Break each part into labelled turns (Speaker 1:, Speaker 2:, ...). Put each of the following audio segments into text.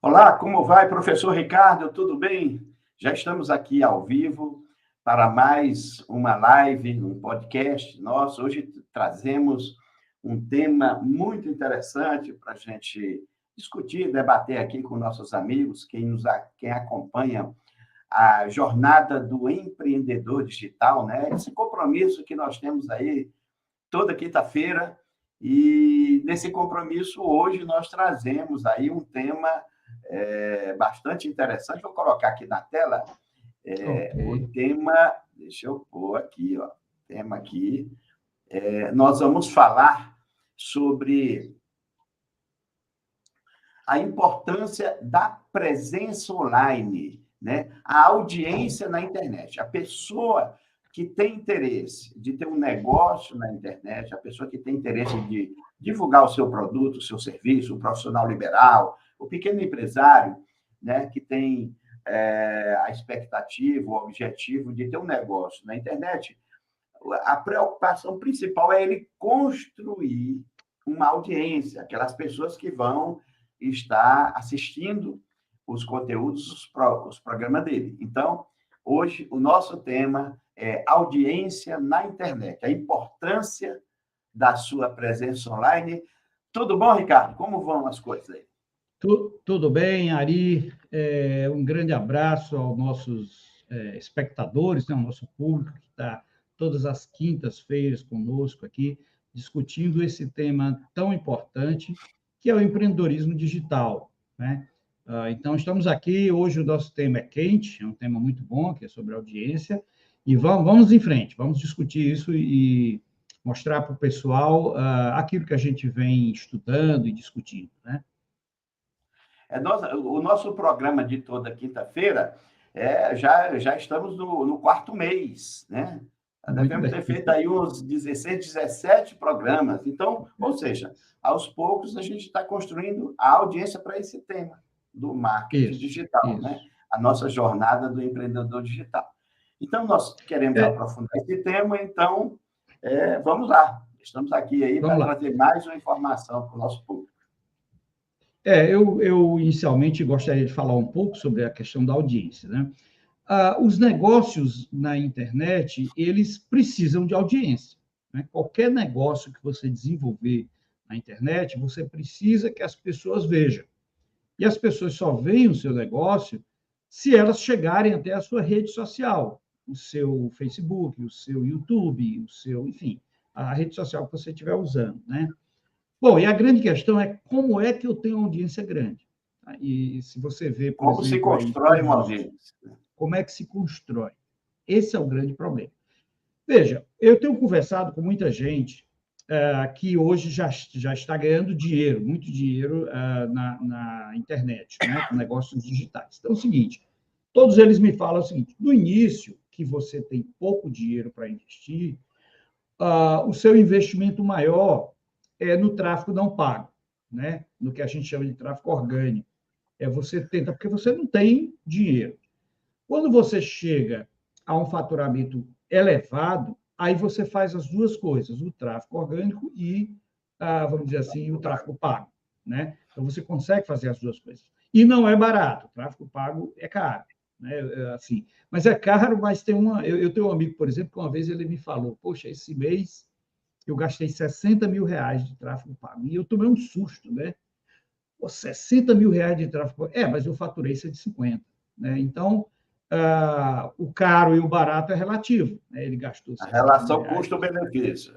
Speaker 1: Olá, como vai, professor Ricardo? Tudo bem? Já estamos aqui ao vivo para mais uma live, um podcast nosso. Hoje trazemos um tema muito interessante para a gente discutir, debater aqui com nossos amigos, quem acompanha a jornada do empreendedor digital, né? Esse compromisso que nós temos aí toda quinta-feira. E nesse compromisso, hoje, nós trazemos aí um tema bastante interessante. Vou colocar aqui na tela o
Speaker 2: Ok.
Speaker 1: tema. Deixa eu pôr aqui, ó. Tema aqui. Nós vamos falar sobre a importância da presença online, né? A audiência na internet. A pessoa que tem interesse de ter um negócio na internet, a pessoa que tem interesse de divulgar o seu produto, o seu serviço, o profissional liberal, o pequeno empresário, né, que tem a expectativa, o objetivo de ter um negócio na internet, a preocupação principal é ele construir uma audiência, aquelas pessoas que vão estar assistindo os conteúdos, os programas dele. Então, hoje, o nosso tema é audiência na internet, a importância da sua presença online. Tudo bom, Ricardo? Como vão as coisas aí?
Speaker 2: Tudo bem, Ari? Um grande abraço aos nossos espectadores, né, ao nosso público que está todas as quintas-feiras conosco aqui, discutindo esse tema tão importante, que é o empreendedorismo digital, né? Então, estamos aqui, hoje o nosso tema é quente, é um tema muito bom, que é sobre audiência, e vamos em frente, vamos discutir isso e mostrar para o pessoal aquilo que a gente vem estudando e discutindo, né?
Speaker 1: O nosso programa de toda quinta-feira, já estamos no quarto mês, né?
Speaker 2: Muito
Speaker 1: Devemos
Speaker 2: bem.
Speaker 1: ter feito aí uns 16, 17 programas. Então, ou seja, aos poucos a gente está construindo a audiência para esse tema do marketing
Speaker 2: Isso,
Speaker 1: digital, né?
Speaker 2: isso.
Speaker 1: A nossa jornada do empreendedor digital. Então, nós queremos
Speaker 2: É,
Speaker 1: aprofundar esse tema, então, vamos lá. Estamos aqui aí para
Speaker 2: vamos lá.
Speaker 1: trazer mais uma informação para o nosso público.
Speaker 2: Eu inicialmente gostaria de falar um pouco sobre a questão da audiência, né? Os negócios na internet, eles precisam de audiência, né? Qualquer negócio que você desenvolver na internet, você precisa que as pessoas vejam. E as pessoas só veem o seu negócio se elas chegarem até a sua rede social, o seu Facebook, o seu YouTube, enfim, a rede social que você estiver usando, né? Bom, e a grande questão é como é que eu tenho audiência grande? E se você vê, por
Speaker 1: Como se
Speaker 2: exemplo, aí
Speaker 1: constrói uma audiência?
Speaker 2: como é que se constrói? Esse é o grande problema. Veja, eu tenho conversado com muita gente que hoje já está ganhando dinheiro, muito dinheiro na internet, né, com negócios digitais. Então, é o seguinte, todos eles me falam o seguinte, no início, que você tem pouco dinheiro para investir, o seu investimento maior é no tráfego não pago, né? No que a gente chama de tráfego orgânico. Você tenta, porque você não tem dinheiro. Quando você chega a um faturamento elevado, aí você faz as duas coisas, o tráfego orgânico e, vamos dizer assim, o tráfego pago, né? Então, você consegue fazer as duas coisas. E não é barato, o tráfego pago é caro, né? Assim, mas é caro, mas tem uma... Eu tenho um amigo, por exemplo, que uma vez ele me falou, poxa, esse mês eu gastei 60 mil reais de tráfego pago. E eu tomei um susto, né? Pô, 60 mil reais de tráfego pago. Mas eu faturei 150. Né? Então, o caro e o barato é relativo. Né? Ele gastou
Speaker 1: A
Speaker 2: 60 mil
Speaker 1: relação
Speaker 2: reais,
Speaker 1: custo-benefício.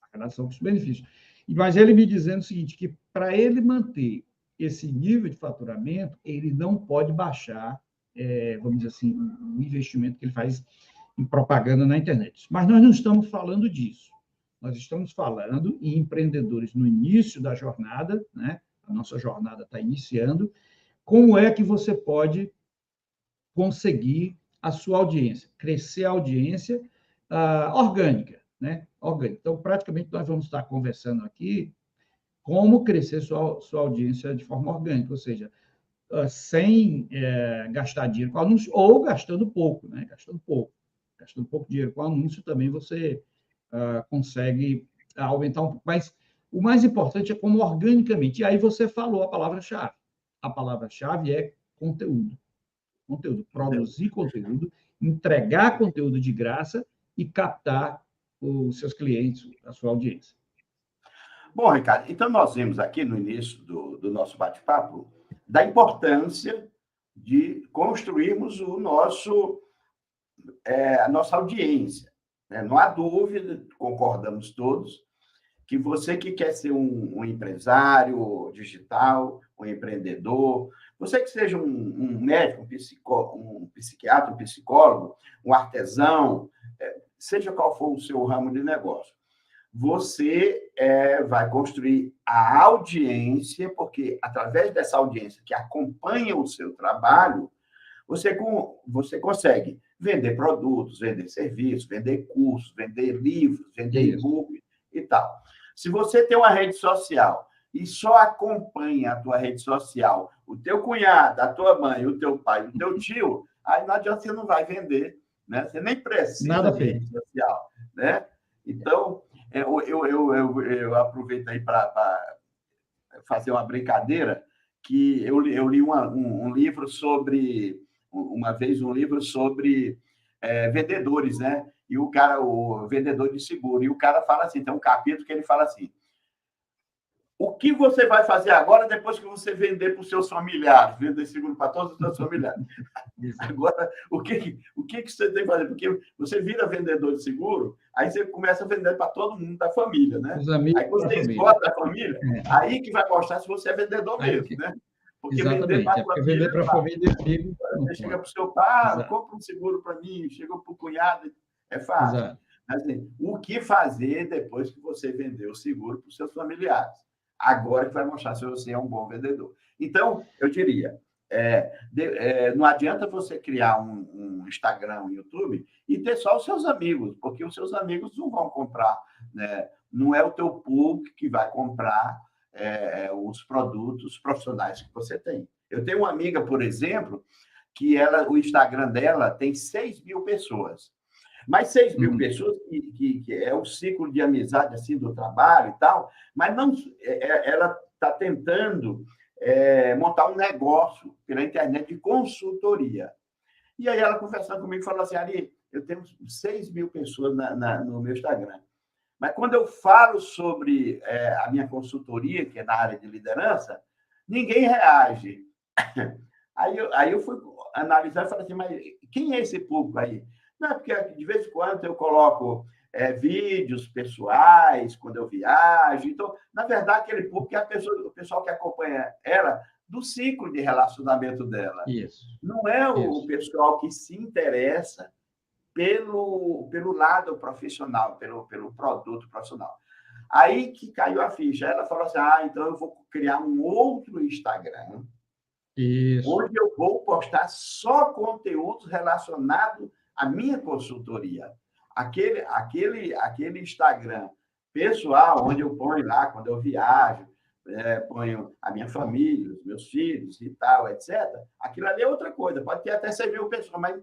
Speaker 2: a relação custo-benefício. Mas ele me dizendo o seguinte, que para ele manter esse nível de faturamento, ele não pode baixar, vamos dizer assim, o investimento que ele faz em propaganda na internet. Mas nós não estamos falando disso. Nós estamos falando em empreendedores no início da jornada, né? A nossa jornada está iniciando. Como é que você pode conseguir a sua audiência, crescer a audiência orgânica, né? Orgânica. Então, praticamente, nós vamos estar conversando aqui como crescer sua audiência de forma orgânica, ou seja, sem gastar dinheiro com anúncio ou gastando pouco, né? Gastando pouco. Gastando pouco dinheiro com anúncio também você consegue aumentar um pouco. Mas o mais importante é como organicamente. E aí você falou a palavra-chave, a palavra-chave é conteúdo. Conteúdo, produzir conteúdo, entregar conteúdo de graça e captar os seus clientes, a sua audiência.
Speaker 1: Bom, Ricardo, então nós vimos aqui no início do nosso bate-papo da importância de construirmos a nossa audiência, né? Não há dúvida, concordamos todos, que você que quer ser um empresário digital, um empreendedor, você que seja um médico, um psiquiatra, um psicólogo, um artesão, seja qual for o seu ramo de negócio, você vai construir a audiência, porque através dessa audiência que acompanha o seu trabalho, você consegue vender produtos, vender serviços, vender cursos, vender livros, vender e-book e tal. Se você tem uma rede social e só acompanha a tua rede social o teu cunhado, a tua mãe, o teu pai, o teu tio, aí não adianta, você não vai vender, né? Você nem precisa de rede social, né? Então, eu aproveito aí para fazer uma brincadeira, que eu li um livro sobre, uma vez, um livro sobre vendedores, né? E o vendedor de seguro, e o cara fala assim, tem um capítulo que ele fala assim: o que você vai fazer agora depois que você vender para os seus familiares, vender seguro para todos os seus familiares? Agora, o que você tem que fazer? Porque você vira vendedor de seguro, aí você começa a vender para todo mundo da família, né?
Speaker 2: Os amigos,
Speaker 1: aí quando você esgota da família, aí que vai mostrar se você é vendedor mesmo, né? Porque vender para a família,
Speaker 2: vender para a família é amigo.
Speaker 1: Você chega para o seu pai, compra um seguro para mim, chega para o cunhado, é fácil. Exato. Mas, assim, o que fazer depois que você vendeu o seguro para os seus familiares? Agora que vai mostrar se você é um bom vendedor. Então, eu diria, não adianta você criar um Instagram, um YouTube e ter só os seus amigos, porque os seus amigos não vão comprar, né? Não é o teu público que vai comprar os produtos profissionais que você tem. Eu tenho uma amiga, por exemplo, que o Instagram dela tem 6.000 pessoas. Mas 6.000 pessoas, que é o ciclo de amizade assim, do trabalho e tal, mas não, ela está tentando montar um negócio pela internet de consultoria. E aí ela, conversando comigo, falou assim: Ari, eu tenho 6.000 pessoas no meu Instagram. Mas quando eu falo sobre a minha consultoria, que é na área de liderança, ninguém reage. Aí eu fui analisar e falei assim: mas quem é esse público aí? Não, porque de vez em quando eu coloco vídeos pessoais, quando eu viajo. Então, na verdade, aquele público é o pessoal que acompanha ela do ciclo de relacionamento dela.
Speaker 2: Isso.
Speaker 1: Não é o pessoal que se interessa pelo lado profissional, pelo produto profissional. Aí que caiu a ficha. Ela falou assim: então eu vou criar um outro Instagram, onde eu vou postar só conteúdos relacionados à minha consultoria. Aquele Instagram pessoal, onde eu ponho lá, quando eu viajo, ponho a minha família, os meus filhos e tal, etc. Aquilo ali é outra coisa. Pode ter até 100.000 pessoas, mas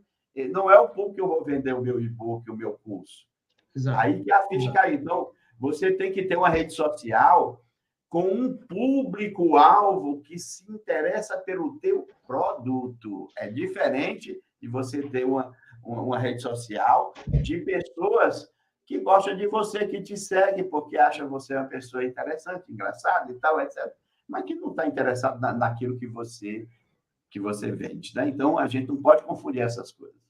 Speaker 1: não é o público que eu vou vender o meu e-book, o meu curso. Exato. Aí que a ficha caiu. Então, você tem que ter uma rede social com um público-alvo que se interessa pelo teu produto. É diferente de você ter uma rede social de pessoas que gostam de você, que te seguem porque acham você uma pessoa interessante, engraçada e tal, etc. Mas que não está interessado naquilo que você vende, né? Então, a gente não pode confundir essas coisas.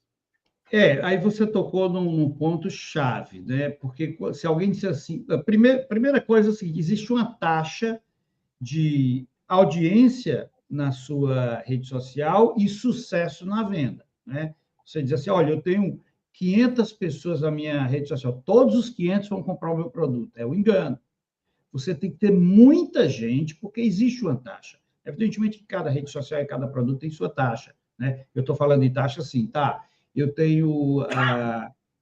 Speaker 2: Aí você tocou num ponto-chave, né? Porque se alguém disser assim, a primeira coisa é o seguinte: existe uma taxa de audiência na sua rede social e sucesso na venda, né? Você diz assim: olha, eu tenho 500 pessoas na minha rede social, todos os 500 vão comprar o meu produto. É um engano. Você tem que ter muita gente, porque existe uma taxa. Evidentemente que cada rede social e cada produto tem sua taxa, né? Eu estou falando de taxa assim, tá? Eu tenho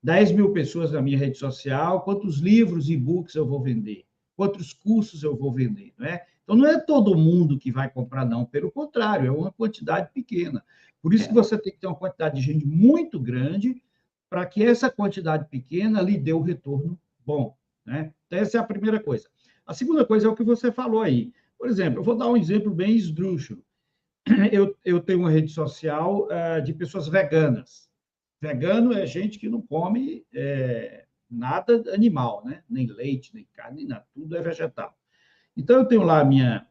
Speaker 2: 10.000 pessoas na minha rede social, quantos livros e e-books eu vou vender? Quantos cursos eu vou vender? Não é? Então, não é todo mundo que vai comprar, não. Pelo contrário, é uma quantidade pequena. Por isso que você tem que ter uma quantidade de gente muito grande para que essa quantidade pequena lhe dê o retorno bom, né? Então, essa é a primeira coisa. A segunda coisa é o que você falou aí. Por exemplo, eu vou dar um exemplo bem esdrúxulo. eu tenho uma rede social de pessoas veganas. Vegano é gente que não come nada animal, né? Nem leite, nem carne, nem nada. Tudo é vegetal. Então, eu tenho lá a minha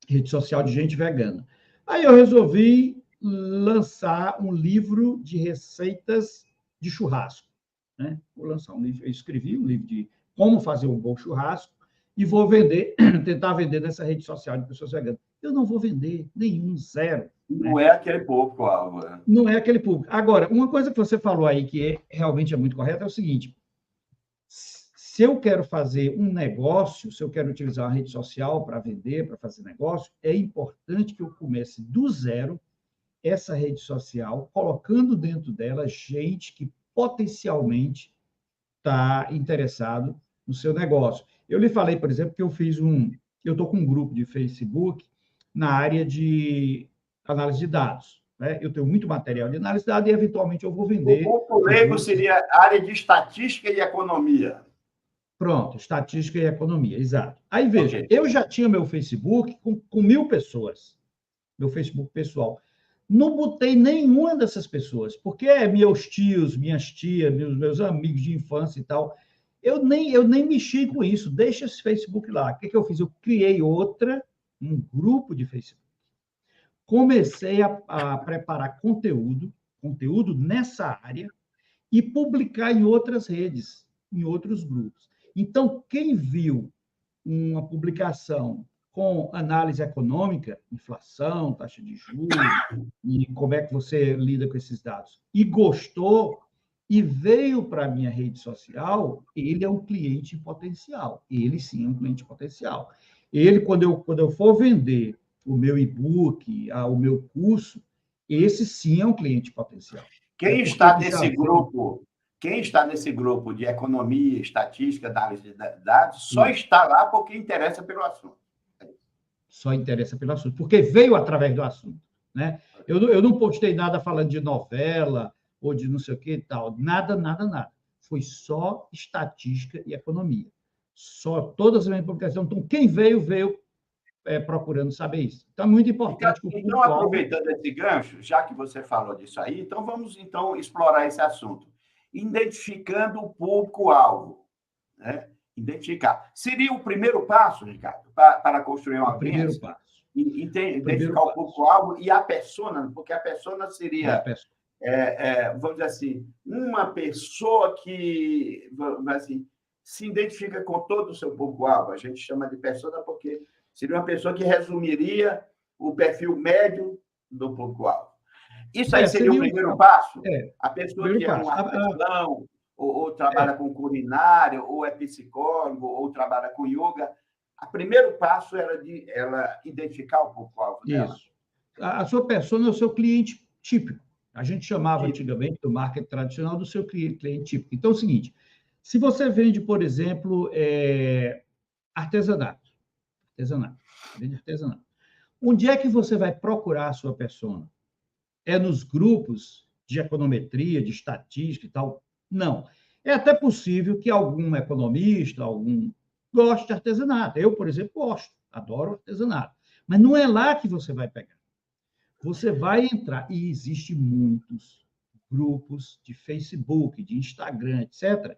Speaker 2: rede social de gente vegana. Aí eu resolvi lançar um livro de receitas de churrasco, né? Vou lançar um livro, eu escrevi um livro de como fazer um bom churrasco e vou vender, tentar vender nessa rede social de pessoas veganas. Eu não vou vender nenhum, zero,
Speaker 1: Não
Speaker 2: né?
Speaker 1: é aquele público-alvo. Né?
Speaker 2: Não é aquele público. Agora, uma coisa que você falou aí que realmente é muito correta é o seguinte: se eu quero fazer um negócio, se eu quero utilizar uma rede social para vender, para fazer negócio, é importante que eu comece do zero essa rede social, colocando dentro dela gente que potencialmente está interessado no seu negócio. Eu lhe falei, por exemplo, que eu estou com um grupo de Facebook na área de análise de dados. Né? Eu tenho muito material de análise de dados e, eventualmente, eu vou
Speaker 1: O
Speaker 2: vender
Speaker 1: ponto
Speaker 2: os
Speaker 1: leigo
Speaker 2: meus.
Speaker 1: seria a área de estatística e economia.
Speaker 2: Pronto, estatística e economia, exato. Aí, veja,
Speaker 1: Ok.
Speaker 2: eu já tinha meu Facebook com 1.000 pessoas, meu Facebook pessoal. Não botei nenhuma dessas pessoas, porque meus tios, minhas tias, meus amigos de infância e tal, eu nem mexi com isso, deixa esse Facebook lá. O que eu fiz? Eu criei um grupo de Facebook. Comecei a preparar conteúdo nessa área, e publicar em outras redes, em outros grupos. Então, quem viu uma publicação com análise econômica, inflação, taxa de juros, e como é que você lida com esses dados, e gostou, e veio para a minha rede social, ele é um cliente potencial. Ele sim é um cliente potencial. Ele, quando eu for vender o meu e-book, o meu curso, esse sim é um cliente potencial.
Speaker 1: Quem
Speaker 2: Porque
Speaker 1: está
Speaker 2: ele já
Speaker 1: nesse
Speaker 2: veio.
Speaker 1: grupo, quem está nesse grupo de economia, estatística, análise de dados, só
Speaker 2: Isso.
Speaker 1: está lá porque interessa pelo assunto.
Speaker 2: Só interessa pelo assunto, porque veio através do assunto. Né? Eu não postei nada falando de novela ou de não sei o que e tal. Nada, nada, nada. Foi só estatística e economia. Só todas as minhas publicações. Então, quem veio procurando saber isso. Então, é muito importante que o
Speaker 1: Então,
Speaker 2: público-alvo.
Speaker 1: aproveitando esse gancho, já que você falou disso aí, então vamos explorar esse assunto. Identificando o público-alvo. Né? Identificar. Seria o primeiro passo, Ricardo, para construir uma
Speaker 2: O primeiro
Speaker 1: audiência?
Speaker 2: passo. O primeiro
Speaker 1: Identificar o
Speaker 2: passo.
Speaker 1: público-alvo e a persona, porque a persona
Speaker 2: E a
Speaker 1: seria,
Speaker 2: pessoa.
Speaker 1: vamos dizer assim, uma pessoa que, vamos assim, se identifica com todo o seu público-alvo. A gente chama de persona porque seria uma pessoa que resumiria o perfil médio do público-alvo. Isso aí seria o
Speaker 2: Seria
Speaker 1: primeiro passo?
Speaker 2: o
Speaker 1: A pessoa
Speaker 2: primeiro
Speaker 1: que é um
Speaker 2: passo.
Speaker 1: artesão, ou trabalha
Speaker 2: É,
Speaker 1: com culinária, ou é psicólogo, ou trabalha com yoga. O primeiro passo era de ela identificar o público-alvo dela.
Speaker 2: isso. A sua persona é o seu cliente típico. A gente chamava
Speaker 1: Tipo,
Speaker 2: antigamente, do marketing tradicional, do seu cliente típico. Então, é o seguinte: se você vende, por exemplo, artesanato, vende artesanato, onde é que você vai procurar a sua persona? É nos grupos de econometria, de estatística e tal? Não. É até possível que algum economista, algum goste de artesanato. Eu, por exemplo, gosto, adoro artesanato. Mas não é lá que você vai pegar. Você vai entrar, e existem muitos grupos de Facebook, de Instagram, etc.,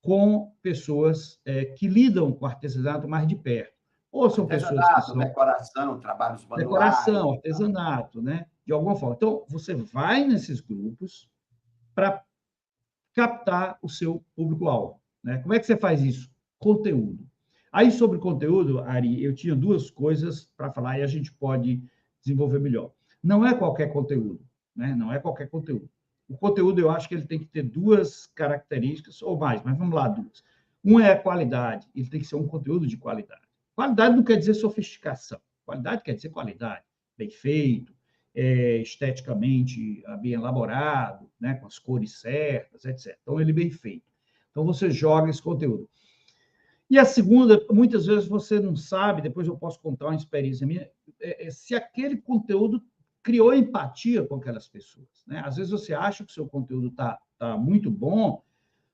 Speaker 2: com pessoas que lidam com artesanato mais de perto. Ou são pessoas que
Speaker 1: artesanato,
Speaker 2: são
Speaker 1: decoração, trabalhos manuais.
Speaker 2: decoração, artesanato, né? De alguma forma. Então, você vai nesses grupos para captar o seu público-alvo. Né? Como é que você faz isso? Conteúdo. Aí, sobre conteúdo, Ari, eu tinha duas coisas para falar e a gente pode desenvolver melhor. Não é qualquer conteúdo, né? Não é qualquer conteúdo. O conteúdo, eu acho que ele tem que ter duas características, ou mais, mas vamos lá, duas. Um é a qualidade, ele tem que ser um conteúdo de qualidade. Qualidade não quer dizer sofisticação. Qualidade quer dizer qualidade, bem feito, esteticamente bem elaborado, né, com as cores certas, etc. Então, ele é bem feito. Então, você joga esse conteúdo. E a segunda, muitas vezes você não sabe, depois eu posso contar uma experiência minha, se aquele conteúdo criou empatia com aquelas pessoas. Né? Às vezes você acha que o seu conteúdo tá muito bom,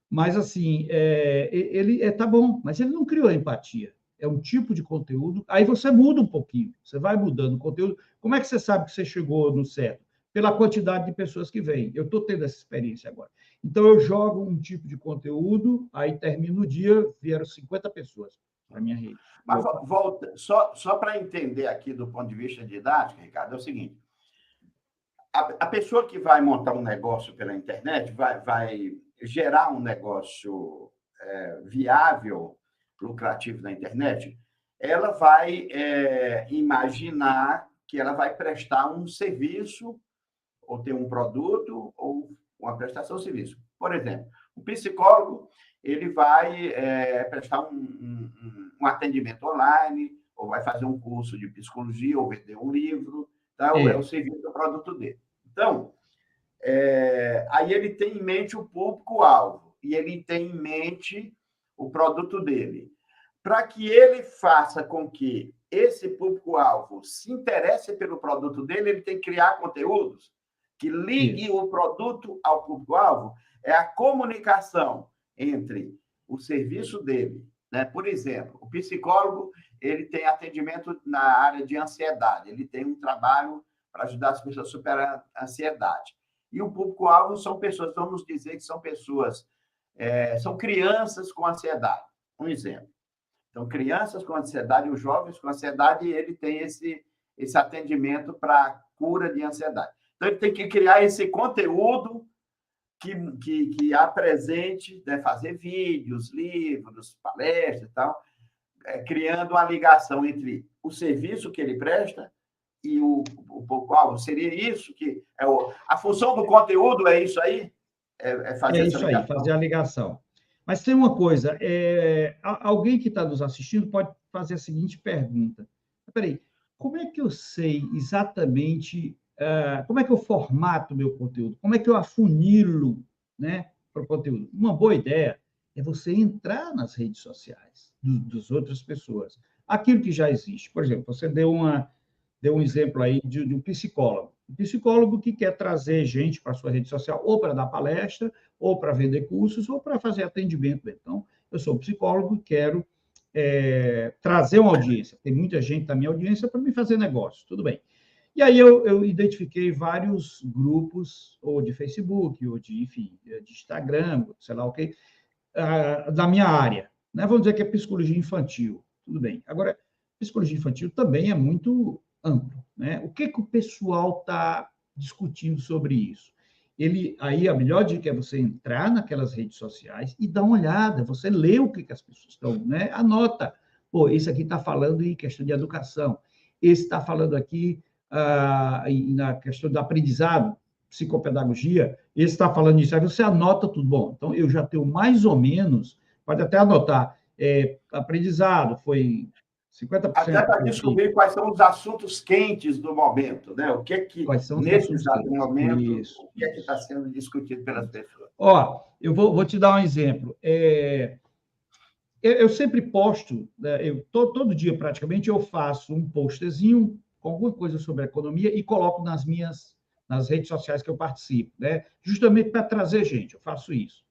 Speaker 2: mas assim, ele tá bom, mas ele não criou empatia. é um tipo de conteúdo, aí você muda um pouquinho, você vai mudando o conteúdo. Como é que você sabe que você chegou no certo? Pela quantidade de pessoas que vêm. Eu estou tendo essa experiência agora. Então, eu jogo um tipo de conteúdo, aí termino o dia, vieram 50 pessoas para a minha rede.
Speaker 1: Mas volta, só para entender aqui do ponto de vista didático, Ricardo, é o seguinte: a pessoa que vai montar um negócio pela internet vai gerar um negócio viável, lucrativo na internet, ela vai imaginar que ela vai prestar um serviço, ou ter um produto, ou uma prestação de serviço. Por exemplo, o psicólogo ele vai prestar um atendimento online, ou vai fazer um curso de psicologia, ou vender um livro, tá? É o serviço do produto dele. Então, aí ele tem em mente o público-alvo, e ele tem em mente o produto dele. Para que ele faça com que esse público-alvo se interesse pelo produto dele, ele tem que criar conteúdos que ligue o produto ao público-alvo. É a comunicação entre o serviço dele, né? Por exemplo, o psicólogo ele tem atendimento na área de ansiedade, ele tem um trabalho para ajudar as pessoas a superar a ansiedade. E o público-alvo são pessoas, vamos dizer que são pessoas, são crianças com ansiedade. Um exemplo. Então, crianças com ansiedade, os jovens com ansiedade, ele tem esse atendimento para cura de ansiedade. Então, ele tem que criar esse conteúdo que apresente, né, fazer vídeos, livros, palestras e tal, criando uma ligação entre o serviço que ele presta e o público-alvo. Seria isso que a função do conteúdo é isso aí? Fazer essa
Speaker 2: isso
Speaker 1: ligação.
Speaker 2: aí, fazer a ligação. Mas tem uma coisa, alguém que está nos assistindo pode fazer a seguinte pergunta. Peraí, como é que eu sei exatamente, como é que eu formato o meu conteúdo? Como é que eu afunilo, né, para o conteúdo? Uma boa ideia é você entrar nas redes sociais das outras pessoas. Aquilo que já existe. Por exemplo, você deu um exemplo aí de um psicólogo. Um psicólogo que quer trazer gente para a sua rede social, ou para dar palestra, ou para vender cursos, ou para fazer atendimento. Então, eu sou psicólogo e quero trazer uma audiência. Tem muita gente da minha audiência para me fazer negócio, tudo bem. E aí eu identifiquei vários grupos, ou de Facebook, ou de, enfim, de Instagram, sei lá o quê, da minha área. Né? Vamos dizer que é psicologia infantil, tudo bem. Agora, psicologia infantil também é muito amplo. Né? O que o pessoal está discutindo sobre isso? Aí a melhor dica é você entrar naquelas redes sociais e dar uma olhada, você lê o que as pessoas estão, né? Anota. Pô, esse aqui está falando em questão de educação, esse está falando aqui na questão do aprendizado, psicopedagogia, esse está falando isso, aí você anota tudo. Bom, então eu já tenho mais ou menos, pode até anotar, aprendizado foi 50%.
Speaker 1: Até para descobrir quais são os assuntos quentes do momento, né? O que
Speaker 2: quais são os
Speaker 1: nesse
Speaker 2: assuntos
Speaker 1: exato
Speaker 2: quentes.
Speaker 1: momento,
Speaker 2: Isso,
Speaker 1: o que está sendo discutido pelas pessoas.
Speaker 2: Ó, eu vou te dar um exemplo. Eu sempre posto, né, todo dia praticamente eu faço um postzinho com alguma coisa sobre economia e coloco nas redes sociais que eu participo, né? Justamente para trazer gente, eu faço isso.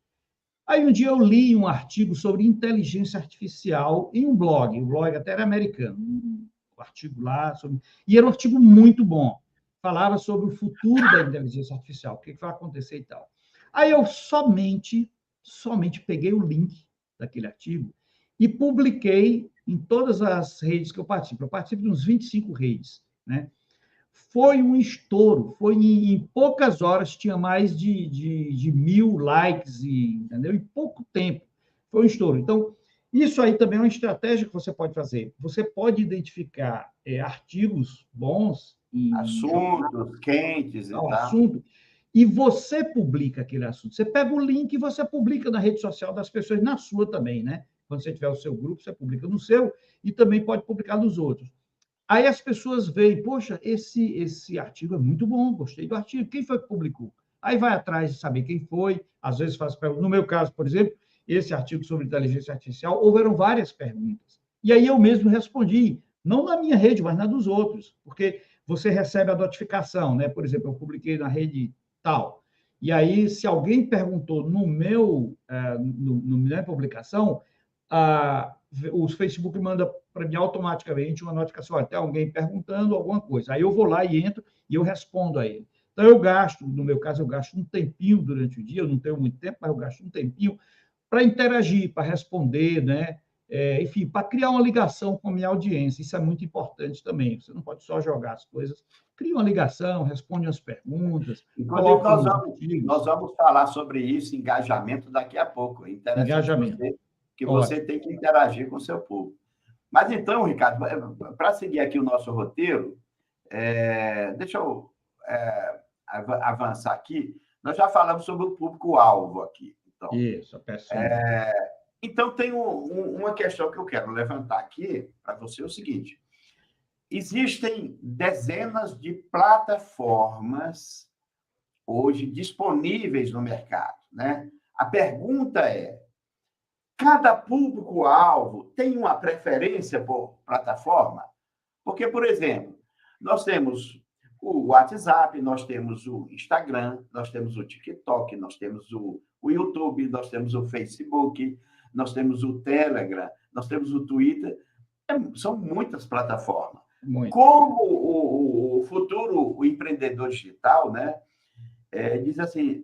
Speaker 2: Aí um dia eu li um artigo sobre inteligência artificial em um blog, o blog até era americano, um artigo lá e era um artigo muito bom. Falava sobre o futuro da inteligência artificial, o que vai acontecer e tal. Aí eu somente peguei o link daquele artigo e publiquei em todas as redes que eu participo. Eu participo de uns 25 redes, né? Foi um estouro, em poucas horas tinha mais de 1.000 likes, entendeu? Em pouco tempo, foi um estouro. Então, isso aí também é uma estratégia que você pode fazer. Você pode identificar artigos bons
Speaker 1: Assuntos quentes e tal.
Speaker 2: Assunto, e você publica aquele assunto. Você pega o link e você publica na rede social das pessoas, na sua também, né? Quando você tiver o seu grupo, você publica no seu e também pode publicar nos outros. Aí as pessoas veem, poxa, esse artigo é muito bom, gostei do artigo, quem foi que publicou? Aí vai atrás de saber quem foi, às vezes faz perguntas. No meu caso, por exemplo, esse artigo sobre inteligência artificial, houveram várias perguntas. E aí eu mesmo respondi, não na minha rede, mas na dos outros, porque você recebe a notificação, né? Por exemplo, eu publiquei na rede tal. E aí, se alguém perguntou no minha publicação, o Facebook manda para mim automaticamente uma notificação, olha, tem alguém perguntando alguma coisa. Aí eu vou lá e entro e eu respondo a ele. Então, eu gasto, no meu caso, eu gasto um tempinho durante o dia, eu não tenho muito tempo, mas eu gasto um tempinho para interagir, para responder, né? Enfim, para criar uma ligação com a minha audiência. Isso é muito importante também. Você não pode só jogar as coisas. Cria uma ligação, responde as perguntas,
Speaker 1: Inclusive,
Speaker 2: coloca os artigos.
Speaker 1: nós vamos falar sobre isso, engajamento, daqui a pouco. É interessante
Speaker 2: Engajamento.
Speaker 1: que você tem que interagir com o seu público. Mas então, Ricardo, para seguir aqui o nosso roteiro, deixa eu avançar aqui. Nós já falamos sobre o público-alvo aqui. Então,
Speaker 2: isso, a persona.
Speaker 1: Então, tem uma questão que eu quero levantar aqui para você, é o seguinte. Existem dezenas de plataformas hoje disponíveis no mercado, né? A pergunta é, cada público-alvo tem uma preferência por plataforma? Porque, por exemplo, nós temos o WhatsApp, nós temos o Instagram, nós temos o TikTok, nós temos o YouTube, nós temos o Facebook, nós temos o Telegram, nós temos o Twitter. São muitas plataformas.
Speaker 2: Muito.
Speaker 1: Como o futuro, o empreendedor digital, né, diz assim,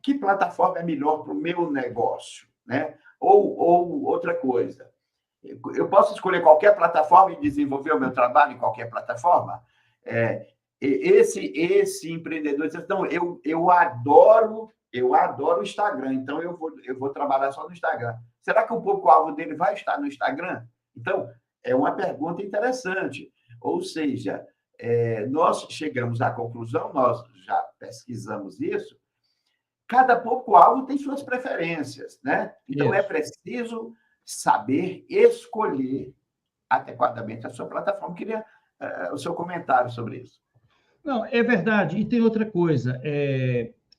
Speaker 1: que plataforma é melhor para o meu negócio? Né? Ou outra coisa, eu posso escolher qualquer plataforma e desenvolver o meu trabalho em qualquer plataforma? Esse empreendedor diz assim, não, eu adoro o Instagram, então eu vou trabalhar só no Instagram. Será que o público-alvo dele vai estar no Instagram? Então, é uma pergunta interessante. Ou seja, nós chegamos à conclusão, nós já pesquisamos isso, cada público-alvo tem suas preferências, né? Então, é preciso saber escolher adequadamente a sua plataforma. Queria o seu comentário sobre isso.
Speaker 2: Não, é verdade. E tem outra coisa.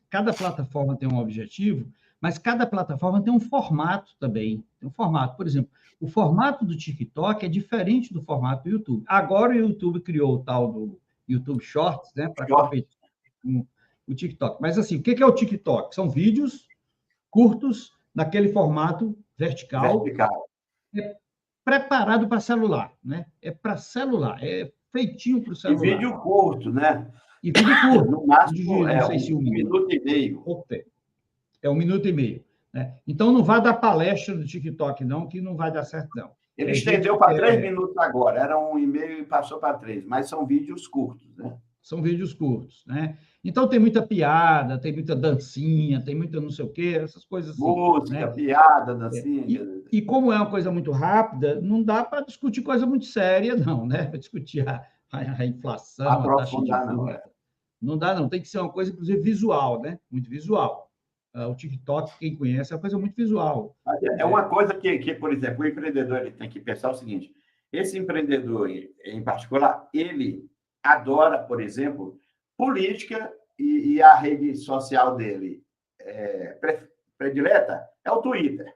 Speaker 2: Cada plataforma tem um objetivo, mas cada plataforma tem um formato também. Tem um formato. Por exemplo, o formato do TikTok é diferente do formato do YouTube. Agora o YouTube criou o tal do YouTube Shorts, né, para competir com o TikTok. Mas, assim, o que é o TikTok? São vídeos curtos, naquele formato vertical. Preparado para celular, né? É para celular, é feitinho para o celular.
Speaker 1: E vídeo curto, né?
Speaker 2: E vídeo curto.
Speaker 1: No máximo,
Speaker 2: não sei se
Speaker 1: 1 minuto e meio.
Speaker 2: É 1 minuto e meio. Né? Então, não vai dar palestra do TikTok, não, que não vai dar certo, não.
Speaker 1: Ele estendeu para 3 minutos agora. Era 1,5 e passou para 3, mas são vídeos curtos, né?
Speaker 2: São vídeos curtos, né? Então, tem muita piada, tem muita dancinha, tem muita não sei o quê, essas coisas assim.
Speaker 1: Música,
Speaker 2: né?
Speaker 1: Piada, dancinha.
Speaker 2: E como é uma coisa muito rápida, não dá para discutir coisa muito séria, não, né? Para discutir a inflação, a taxa de juros. Não dá, não. Tem que ser uma coisa, inclusive, visual, né? Muito visual. O TikTok, quem conhece, é uma coisa muito visual.
Speaker 1: É uma coisa que, por exemplo, o empreendedor ele tem que pensar o seguinte, esse empreendedor, em particular, ele adora, por exemplo, política e a rede social dele predileta é o Twitter.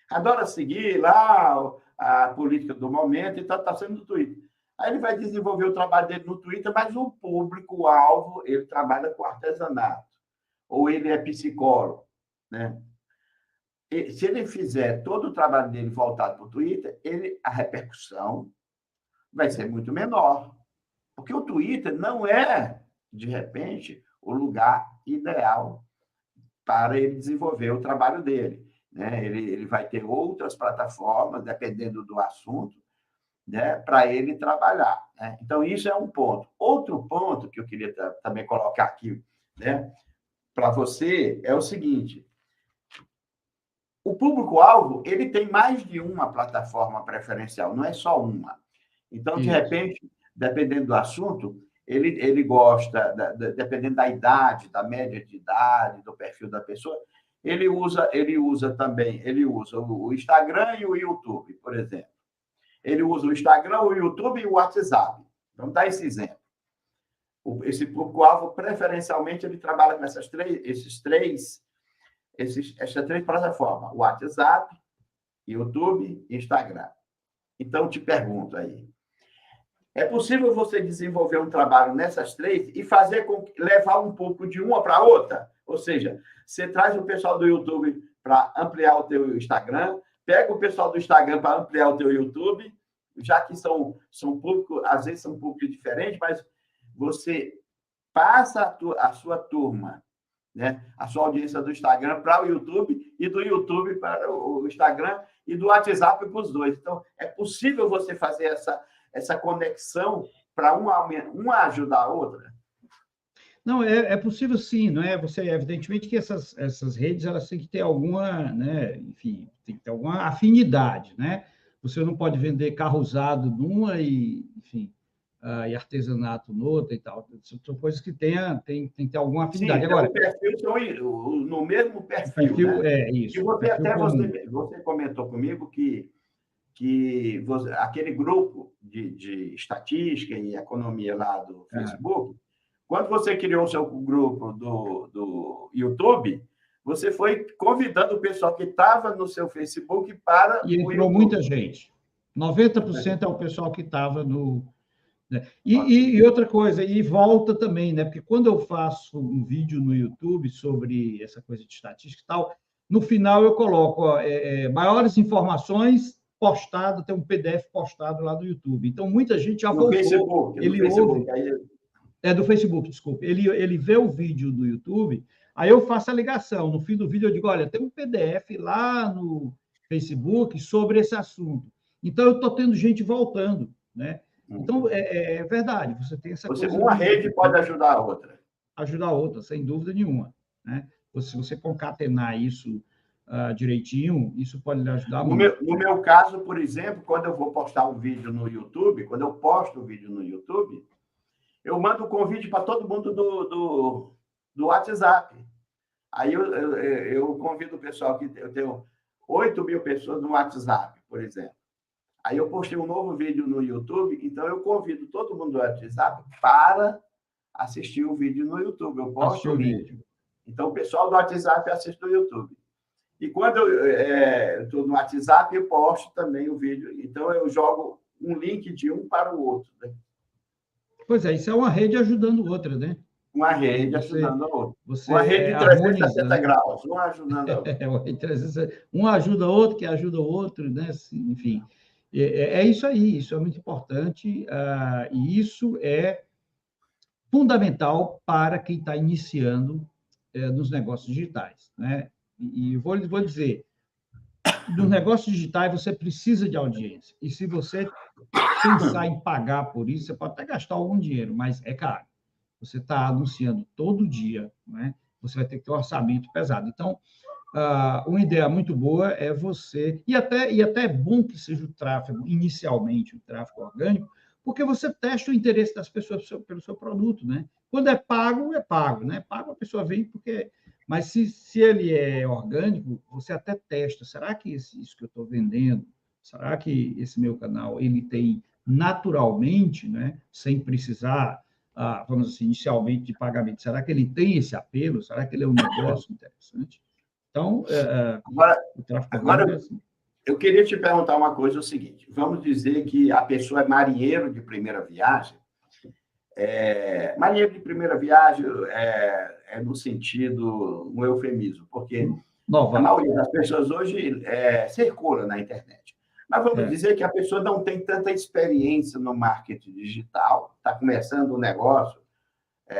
Speaker 1: Adora seguir lá a política do momento, então está sendo no Twitter. Aí ele vai desenvolver o trabalho dele no Twitter, mas o público-alvo, ele trabalha com artesanato, ou ele é psicólogo, né? E, se ele fizer todo o trabalho dele voltado para o Twitter, a repercussão vai ser muito menor. Porque o Twitter não é, de repente, o lugar ideal para ele desenvolver o trabalho dele. Né? Ele vai ter outras plataformas, dependendo do assunto, né, para ele trabalhar. Né? Então, isso é um ponto. Outro ponto que eu queria também colocar aqui, né, para você é o seguinte: o público-alvo ele tem mais de uma plataforma preferencial, não é só uma. Então, de repente, dependendo do assunto, ele gosta, dependendo da idade, da média de idade, do perfil da pessoa, ele usa o Instagram e o YouTube, por exemplo. Ele usa o Instagram, o YouTube e o WhatsApp. Vamos dar esse exemplo. Esse público-alvo, preferencialmente, ele trabalha com essas três plataformas: WhatsApp, YouTube e Instagram. Então, te pergunto aí, é possível você desenvolver um trabalho nessas três e levar um pouco de uma para outra? Ou seja, você traz o pessoal do YouTube para ampliar o teu Instagram, pega o pessoal do Instagram para ampliar o teu YouTube, já que são públicos, às vezes são públicos diferentes, mas você passa a sua turma, né? A sua audiência do Instagram para o YouTube e do YouTube para o Instagram e do WhatsApp para os dois. Então, é possível você fazer essa conexão para uma ajudar a outra?
Speaker 2: Não, é possível sim, não é? Você, evidentemente que essas redes elas têm que ter alguma, né? Enfim, tem que ter alguma afinidade, né? Você não pode vender carro usado numa e, enfim, e artesanato noutra e tal. São coisas que tem que ter alguma
Speaker 1: Sim,
Speaker 2: afinidade.
Speaker 1: então
Speaker 2: Agora,
Speaker 1: o perfil são no mesmo
Speaker 2: o
Speaker 1: perfil,
Speaker 2: perfil
Speaker 1: né?
Speaker 2: é
Speaker 1: E
Speaker 2: isso, o
Speaker 1: você
Speaker 2: perfil
Speaker 1: até
Speaker 2: comum.
Speaker 1: você comentou comigo que aquele grupo de estatística e economia lá do Facebook, quando você criou o seu grupo do YouTube, você foi convidando o pessoal que estava no seu Facebook para
Speaker 2: E
Speaker 1: o
Speaker 2: entrou
Speaker 1: YouTube.
Speaker 2: muita gente. 90% é o pessoal que estava no. Né?
Speaker 1: Ok.
Speaker 2: E outra coisa, e volta também, né? Porque quando eu faço um vídeo no YouTube sobre essa coisa de estatística e tal, no final eu coloco maiores informações postado, tem um PDF postado lá do YouTube. Então, muita gente já
Speaker 1: No
Speaker 2: voltou,
Speaker 1: Facebook, no
Speaker 2: ele
Speaker 1: Facebook.
Speaker 2: ouve,
Speaker 1: Aí,
Speaker 2: do Facebook, desculpa, ele vê o vídeo do YouTube, aí eu faço a ligação. No fim do vídeo eu digo, olha, tem um PDF lá no Facebook sobre esse assunto. Então, eu estou tendo gente voltando, né? Então, é verdade, você tem essa coisa
Speaker 1: uma
Speaker 2: de
Speaker 1: rede pode ajudar a outra.
Speaker 2: ajudar a outra, sem dúvida nenhuma, né? Se você concatenar isso direitinho, isso pode lhe ajudar muito.
Speaker 1: No meu caso, por exemplo, quando eu vou postar um vídeo no YouTube, quando eu posto o vídeo no YouTube, eu mando um convite para todo mundo do WhatsApp. Aí eu convido o pessoal, que eu tenho 8.000 pessoas no WhatsApp, por exemplo. Aí eu postei um novo vídeo no YouTube, então eu convido todo mundo do WhatsApp para assistir o vídeo no YouTube. Eu
Speaker 2: Assistir
Speaker 1: posto o
Speaker 2: o
Speaker 1: link.
Speaker 2: vídeo.
Speaker 1: Então o pessoal do WhatsApp assiste no YouTube. E quando eu estou no WhatsApp, eu posto também o vídeo. Então eu jogo um link de um para o outro, né?
Speaker 2: Pois é, isso é uma rede ajudando outra, né?
Speaker 1: Uma
Speaker 2: E
Speaker 1: rede ajudando a outra. Uma
Speaker 2: você
Speaker 1: rede de 360
Speaker 2: harmonizando.
Speaker 1: graus, uma ajudando a outra.
Speaker 2: Um ajuda o outro, que ajuda o outro, né? Enfim, é isso aí, isso é muito importante, e isso é fundamental para quem está iniciando nos negócios digitais, né? E vou dizer, nos negócios digitais você precisa de audiência, e se você pensar em pagar por isso, você pode até gastar algum dinheiro, mas é caro. Você está anunciando todo dia, né? Você vai ter que ter um orçamento pesado. Então, uma ideia muito boa é você, e até é bom que seja o tráfego, inicialmente, o tráfego orgânico, porque você testa o interesse das pessoas pelo seu produto, né? Quando é pago, né? Pago a pessoa vem porque... Mas se ele é orgânico, você até testa. Será que isso que eu estou vendendo, será que esse meu canal, ele tem naturalmente, né? Sem precisar, vamos assim, inicialmente de pagamento, será que ele tem esse apelo? Será que ele é um negócio interessante? Então,
Speaker 1: Agora,
Speaker 2: o tráfego orgânico é
Speaker 1: agora
Speaker 2: assim.
Speaker 1: eu queria te perguntar uma coisa, o seguinte, vamos dizer que a pessoa é marinheiro de primeira viagem. Marinheiro de primeira viagem no sentido, um eufemismo, porque a
Speaker 2: Novato.
Speaker 1: maioria das pessoas hoje circula na internet. Mas vamos
Speaker 2: É,
Speaker 1: dizer que a pessoa não tem tanta experiência no marketing digital, está começando um negócio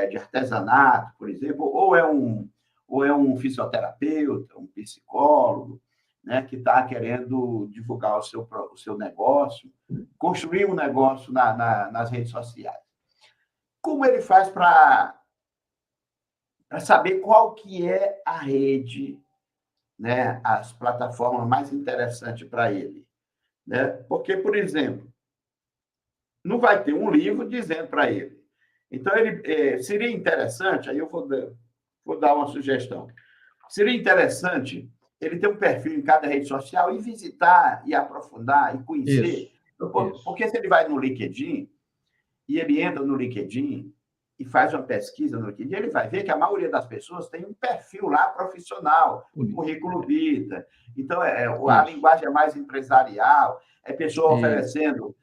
Speaker 1: de artesanato, por exemplo, ou é um fisioterapeuta, um psicólogo, né, que está querendo divulgar o seu negócio, construir um negócio nas redes sociais. Como ele faz para saber qual que é a rede, né, as plataformas mais interessantes para ele? Né? Porque, por exemplo, não vai ter um livro dizendo para ele. Então, seria interessante, aí eu vou dar uma sugestão. Seria interessante ele ter um perfil em cada rede social e visitar, e aprofundar, e
Speaker 2: isso,
Speaker 1: conhecer.
Speaker 2: isso.
Speaker 1: Porque se ele vai no LinkedIn, e ele entra no LinkedIn e faz uma pesquisa no LinkedIn, ele vai ver que a maioria das pessoas tem um perfil lá profissional, um currículo vitae. Então, a
Speaker 2: Isso,
Speaker 1: linguagem é mais empresarial, é pessoa
Speaker 2: isso.
Speaker 1: oferecendo,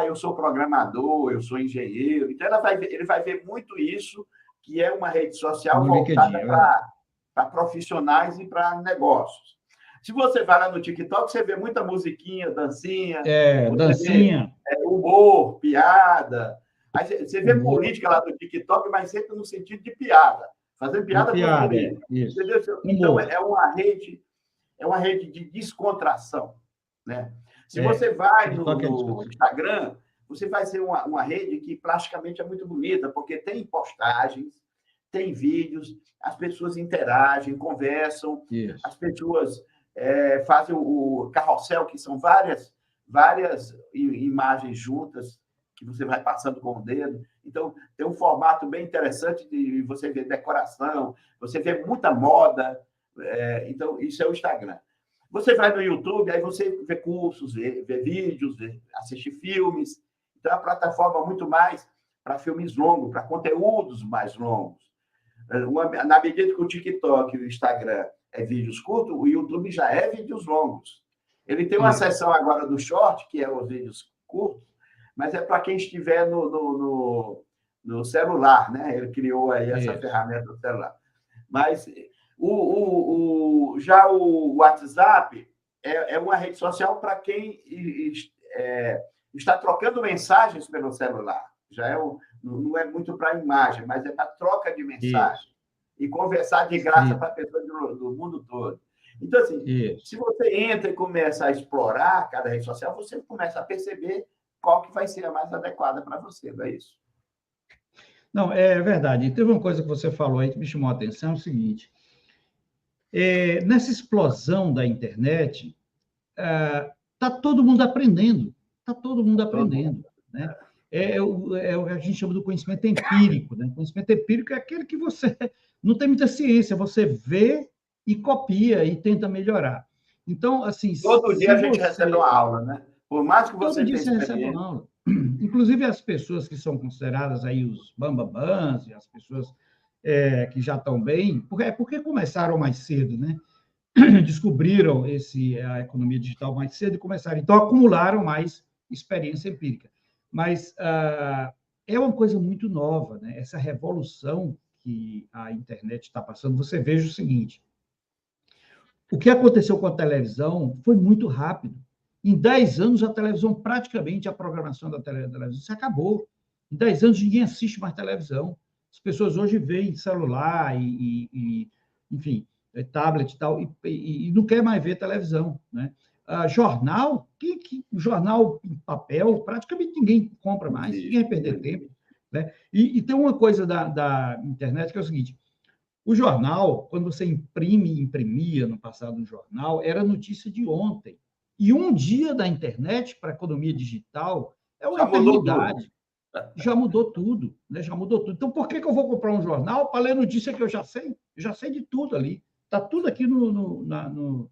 Speaker 1: eu sou programador, eu sou engenheiro. Então, ele vai ver muito isso, que é uma rede social
Speaker 2: No LinkedIn,
Speaker 1: voltada
Speaker 2: é verdade.
Speaker 1: para profissionais e para negócios. Se você vai lá no TikTok, você vê muita musiquinha, dancinha,
Speaker 2: Dancinha.
Speaker 1: Humor, piada. Aí você vê
Speaker 2: Humor.
Speaker 1: política lá no TikTok, mas sempre no sentido de piada, fazendo piada com os políticos. Entendeu? Então, é uma rede de descontração, né? Se você vai no Instagram, você vai ser uma rede que plasticamente é muito bonita, porque tem postagens, tem vídeos, as pessoas interagem, conversam, as pessoas fazem o carrossel, que são várias imagens juntas, que você vai passando com o dedo. Então, tem um formato bem interessante de você ver decoração, você vê muita moda. Então, isso é o Instagram. Você vai no YouTube, aí você vê cursos, vê vídeos, assiste filmes. Então, é uma plataforma muito mais para filmes longos, para conteúdos mais longos. Na medida que o TikTok e o Instagram é vídeos curtos, o YouTube já é vídeos longos. Ele tem uma seção agora do short, que é os vídeos curtos, mas é para quem estiver no celular, né? Ele criou aí essa ferramenta do celular. Mas já o WhatsApp é uma rede social para quem está trocando mensagens pelo celular. Já não é muito para imagem, mas é para troca de mensagem. E conversar de graça para pessoas do mundo todo. Então, assim, se você entra e começa a explorar cada rede social, você começa a perceber qual que vai ser a mais adequada para você, não é isso?
Speaker 2: Não, é verdade. Teve uma coisa que você falou aí que me chamou a atenção, é o seguinte. Nessa explosão da internet, está todo mundo aprendendo. Está todo mundo aprendendo. Né? É o que a gente chama do conhecimento empírico. Né? O conhecimento empírico é aquele que você não tem muita ciência, você vê e copia e tenta melhorar. Então, assim...
Speaker 1: Todo dia a gente recebe uma aula, né? Por mais que você tenha experiência...
Speaker 2: recebe uma aula. Inclusive, as pessoas que são consideradas aí os bambambãs, e as pessoas que já estão bem, porque começaram mais cedo, né? Descobriram a economia digital mais cedo e começaram. Então, acumularam mais experiência empírica. Mas é uma coisa muito nova, né? Essa revolução que a internet está passando. Você veja o seguinte, o que aconteceu com a televisão foi muito rápido. Em 10 anos, a televisão, praticamente, a programação da televisão se acabou. Em 10 anos, ninguém assiste mais televisão. As pessoas hoje veem celular enfim, tablet e tal, e não quer mais ver televisão. Né? Jornal, jornal em papel, praticamente ninguém compra mais, ninguém vai perder tempo. Né? E tem uma coisa da internet que é o seguinte, o jornal, quando você imprimia no passado um jornal, era notícia de ontem. E um dia da internet para a economia digital é uma eternidade. Já mudou tudo, né? Já mudou tudo. Então, por que eu vou comprar um jornal para ler notícia que eu já sei? Eu já sei de tudo ali. Está tudo aqui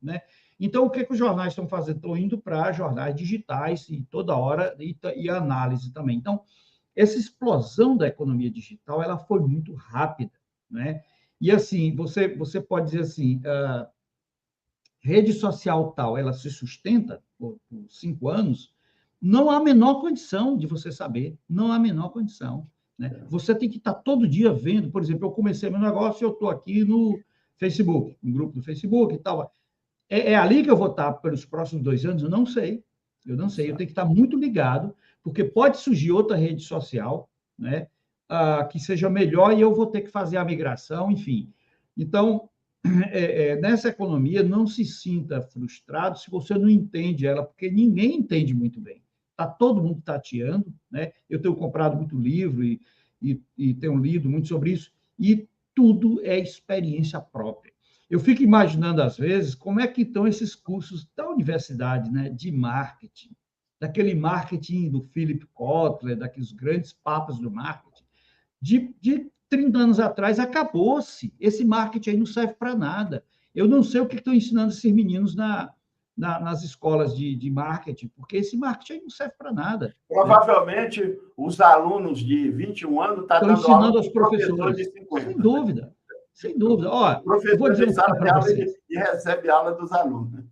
Speaker 2: né? Então, o que os jornais estão fazendo? Estão indo para jornais digitais e toda hora, e análise também. Então, essa explosão da economia digital ela foi muito rápida, né? E assim, você pode dizer assim, rede social tal, ela se sustenta por 5 anos, não há a menor condição de você saber, não há a menor condição. Né? Você tem que estar todo dia vendo, por exemplo, eu comecei meu negócio, eu estou aqui no Facebook, no grupo do Facebook e tal. É ali que eu vou estar pelos próximos 2 anos? Eu não sei, eu tenho que estar muito ligado, porque pode surgir outra rede social, né? Que seja melhor e eu vou ter que fazer a migração, enfim. Então, nessa economia, não se sinta frustrado se você não entende ela, porque ninguém entende muito bem. Está todo mundo tateando, né? Eu tenho comprado muito livro e tenho lido muito sobre isso, e tudo é experiência própria. Eu fico imaginando, às vezes, como é que estão esses cursos da universidade, né, de marketing, daquele marketing do Philip Kotler, daqueles grandes papas do marketing, de 30 anos atrás, acabou-se. Esse marketing aí não serve para nada. Eu não sei o que estão ensinando esses meninos nas escolas de marketing, porque esse marketing aí não serve para nada.
Speaker 1: Provavelmente, né? Os alunos de 21 anos estão dando
Speaker 2: ensinando aos professores de 50. Sem dúvida. Né? Sem dúvida. Ó,
Speaker 1: o professor
Speaker 2: vou dizer
Speaker 1: sala de aula e recebe aula dos alunos.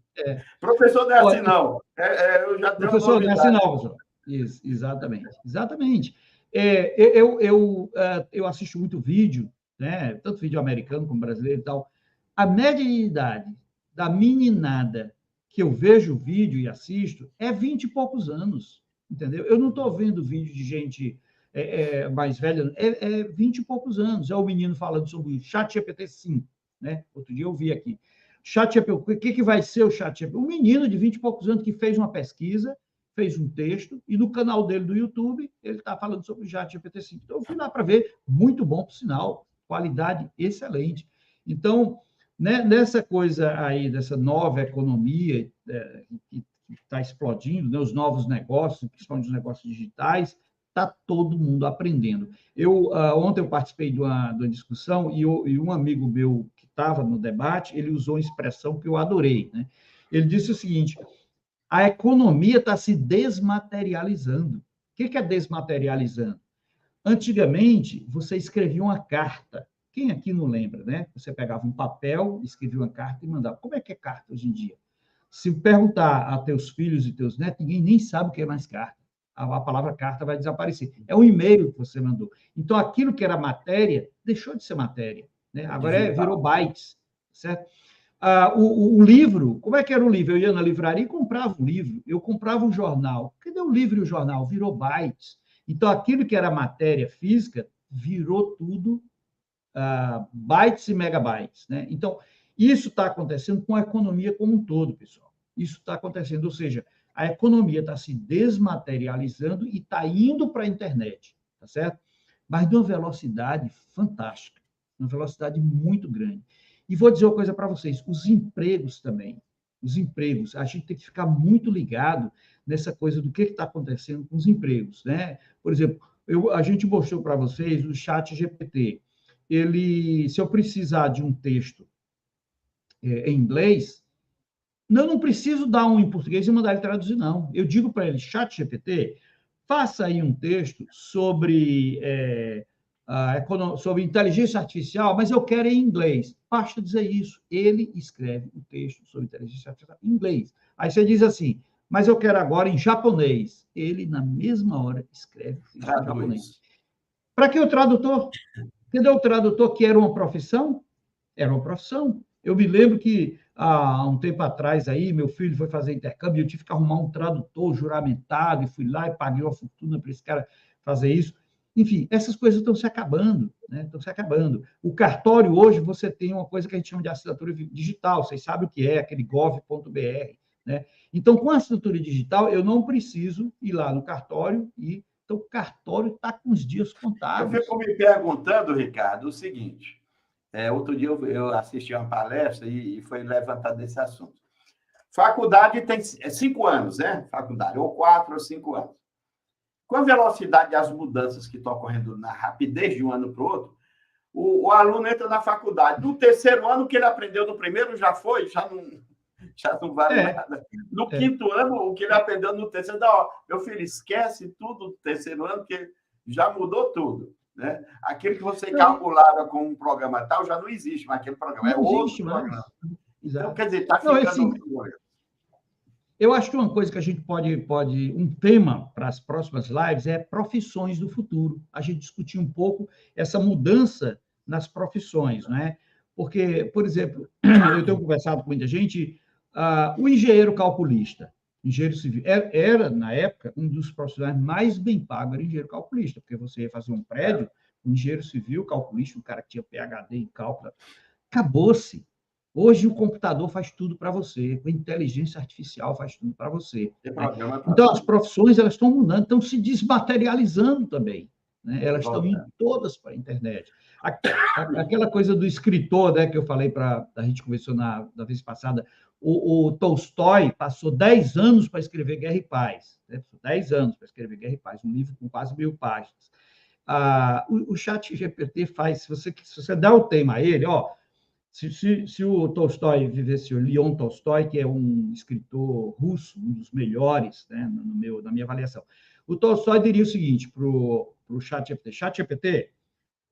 Speaker 1: Professor não é assim, não. Eu já tenho
Speaker 2: professor não é assim, não, professor. Isso, exatamente. Eu assisto muito vídeo, né? Tanto vídeo americano como brasileiro e tal. A média de idade da meninada que eu vejo o vídeo e assisto é 20 e poucos anos, entendeu? Eu não estou vendo vídeo de gente mais velha, é 20 e poucos anos. É o menino falando sobre o ChatGPT 5, né? Outro dia eu vi aqui. ChatGPT, o que vai ser o ChatGPT? Um menino de 20 e poucos anos que fez uma pesquisa, fez um texto, e no canal dele do YouTube, ele está falando sobre o ChatGPT 5. Então, eu fui lá para ver, muito bom, por sinal, qualidade excelente. Então, né, nessa coisa aí, dessa nova economia que está explodindo, né, os novos negócios, principalmente os negócios digitais, está todo mundo aprendendo. Ontem eu participei de uma discussão e um amigo meu que estava no debate, ele usou uma expressão que eu adorei, né? Ele disse o seguinte: a economia está se desmaterializando. O que é desmaterializando? Antigamente, você escrevia uma carta. Quem aqui não lembra, né? Você pegava um papel, escrevia uma carta e mandava. Como é que é carta hoje em dia? Se perguntar a teus filhos e teus netos, ninguém nem sabe o que é mais carta. A palavra carta vai desaparecer. É um e-mail que você mandou. Então, aquilo que era matéria, deixou de ser matéria, né? Agora virou bytes, certo? O livro, como é que era o livro? Eu ia na livraria e comprava um livro, eu comprava um jornal. Cadê o livro e o jornal? Virou bytes. Então, aquilo que era matéria física virou tudo bytes e megabytes, né? Então, isso está acontecendo com a economia como um todo, pessoal. Isso está acontecendo, ou seja, a economia está se desmaterializando e está indo para a internet, tá certo? Mas de uma velocidade fantástica, uma velocidade muito grande. E vou dizer uma coisa para vocês: os empregos também. Os empregos, a gente tem que ficar muito ligado nessa coisa do que está acontecendo com os empregos, né? Por exemplo, a gente mostrou para vocês o chat GPT. Se eu precisar de um texto em inglês, não preciso dar um em português e mandar ele traduzir, não. Eu digo para ele: chat GPT, faça aí um texto sobre inteligência artificial, mas eu quero em inglês. Basta dizer isso. Ele escreve um texto sobre inteligência artificial em inglês. Aí você diz assim: mas eu quero agora em japonês. Ele, na mesma hora, escreve em japonês. Para que o tradutor? Entendeu? O tradutor, que era uma profissão? Era uma profissão. Eu me lembro que, há um tempo atrás, aí, meu filho foi fazer intercâmbio, eu tive que arrumar um tradutor juramentado, e fui lá e paguei uma fortuna para esse cara fazer isso. Enfim, essas coisas estão se acabando, né? Estão se acabando. O cartório, hoje, você tem uma coisa que a gente chama de assinatura digital, vocês sabem o que é, aquele gov.br, né? Então, com a assinatura digital, eu não preciso ir lá no cartório e... Então, o cartório está com os dias contados.
Speaker 1: Eu fico me perguntando, Ricardo, o seguinte: outro dia eu assisti a uma palestra e foi levantado esse assunto. Faculdade tem 5 anos, né? Faculdade, ou 4 ou 5 anos. Com a velocidade das mudanças que estão ocorrendo na rapidez de um ano para o outro, o aluno entra na faculdade. No terceiro ano, o que ele aprendeu no primeiro já foi, já não vale nada. No quinto ano, o que ele aprendeu no terceiro, meu filho, esquece tudo do terceiro ano, porque já mudou tudo. Né? Aquilo que você calculava com um programa tal já não existe, mas aquele programa
Speaker 2: não
Speaker 1: é outro
Speaker 2: existe
Speaker 1: programa.
Speaker 2: Mais.
Speaker 1: Então, quer dizer, está ficando...
Speaker 2: Eu acho que uma coisa que a gente um tema para as próximas lives é profissões do futuro. A gente discutir um pouco essa mudança nas profissões, né? Porque, por exemplo, eu tenho conversado com muita gente, o engenheiro calculista, engenheiro civil, era, na época, um dos profissionais mais bem pagos, era engenheiro calculista, porque você ia fazer um prédio, um engenheiro civil, calculista, um cara que tinha PhD em cálculo, acabou-se. Hoje o computador faz tudo para você, a inteligência artificial faz tudo para você. Né? Então, as profissões elas estão mudando, estão se desmaterializando também. Né? Elas estão indo todas para a internet. Aquela coisa do escritor, né, que eu falei a gente conversou da vez passada, o Tolstói passou 10 anos para escrever Guerra e Paz. Né? 10 anos para escrever Guerra e Paz, um livro com quase 1000 páginas. O chat GPT faz, se você der o tema a ele, se o Tolstói vivesse, o Leon Tolstói, que é um escritor russo, um dos melhores, né, na minha avaliação, o Tolstói diria o seguinte para o ChatGPT: ChatGPT,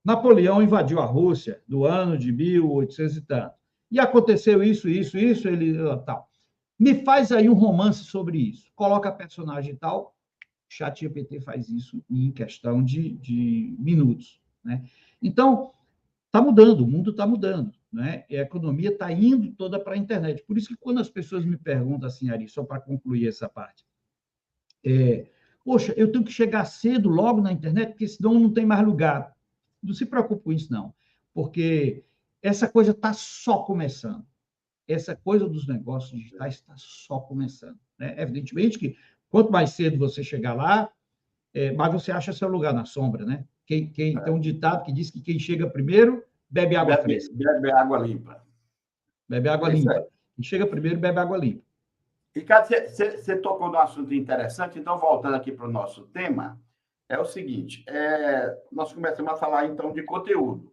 Speaker 2: Napoleão invadiu a Rússia do ano de 1800 e tanto, e aconteceu isso, ele tal. Me faz aí um romance sobre isso. Coloca personagem tal, o ChatGPT faz isso em questão de minutos. Né? Então, está mudando, o mundo está mudando. né? E a economia está indo toda para a internet. Por isso que quando as pessoas me perguntam assim, Ari, só para concluir essa parte, poxa, eu tenho que chegar cedo logo na internet, porque senão não tem mais lugar. Não se preocupe com isso, não, porque essa coisa está só começando. Essa coisa dos negócios digitais está só começando, né? Evidentemente que quanto mais cedo você chegar lá, mais você acha seu lugar na sombra, né? Tem um ditado que diz que quem chega primeiro bebe água fresca.
Speaker 1: Bebe água limpa.
Speaker 2: Bebe água limpa. Quem chega primeiro bebe água limpa.
Speaker 1: Ricardo, você tocou num assunto interessante, então, voltando aqui para o nosso tema, é o seguinte, nós começamos a falar, então, de conteúdo.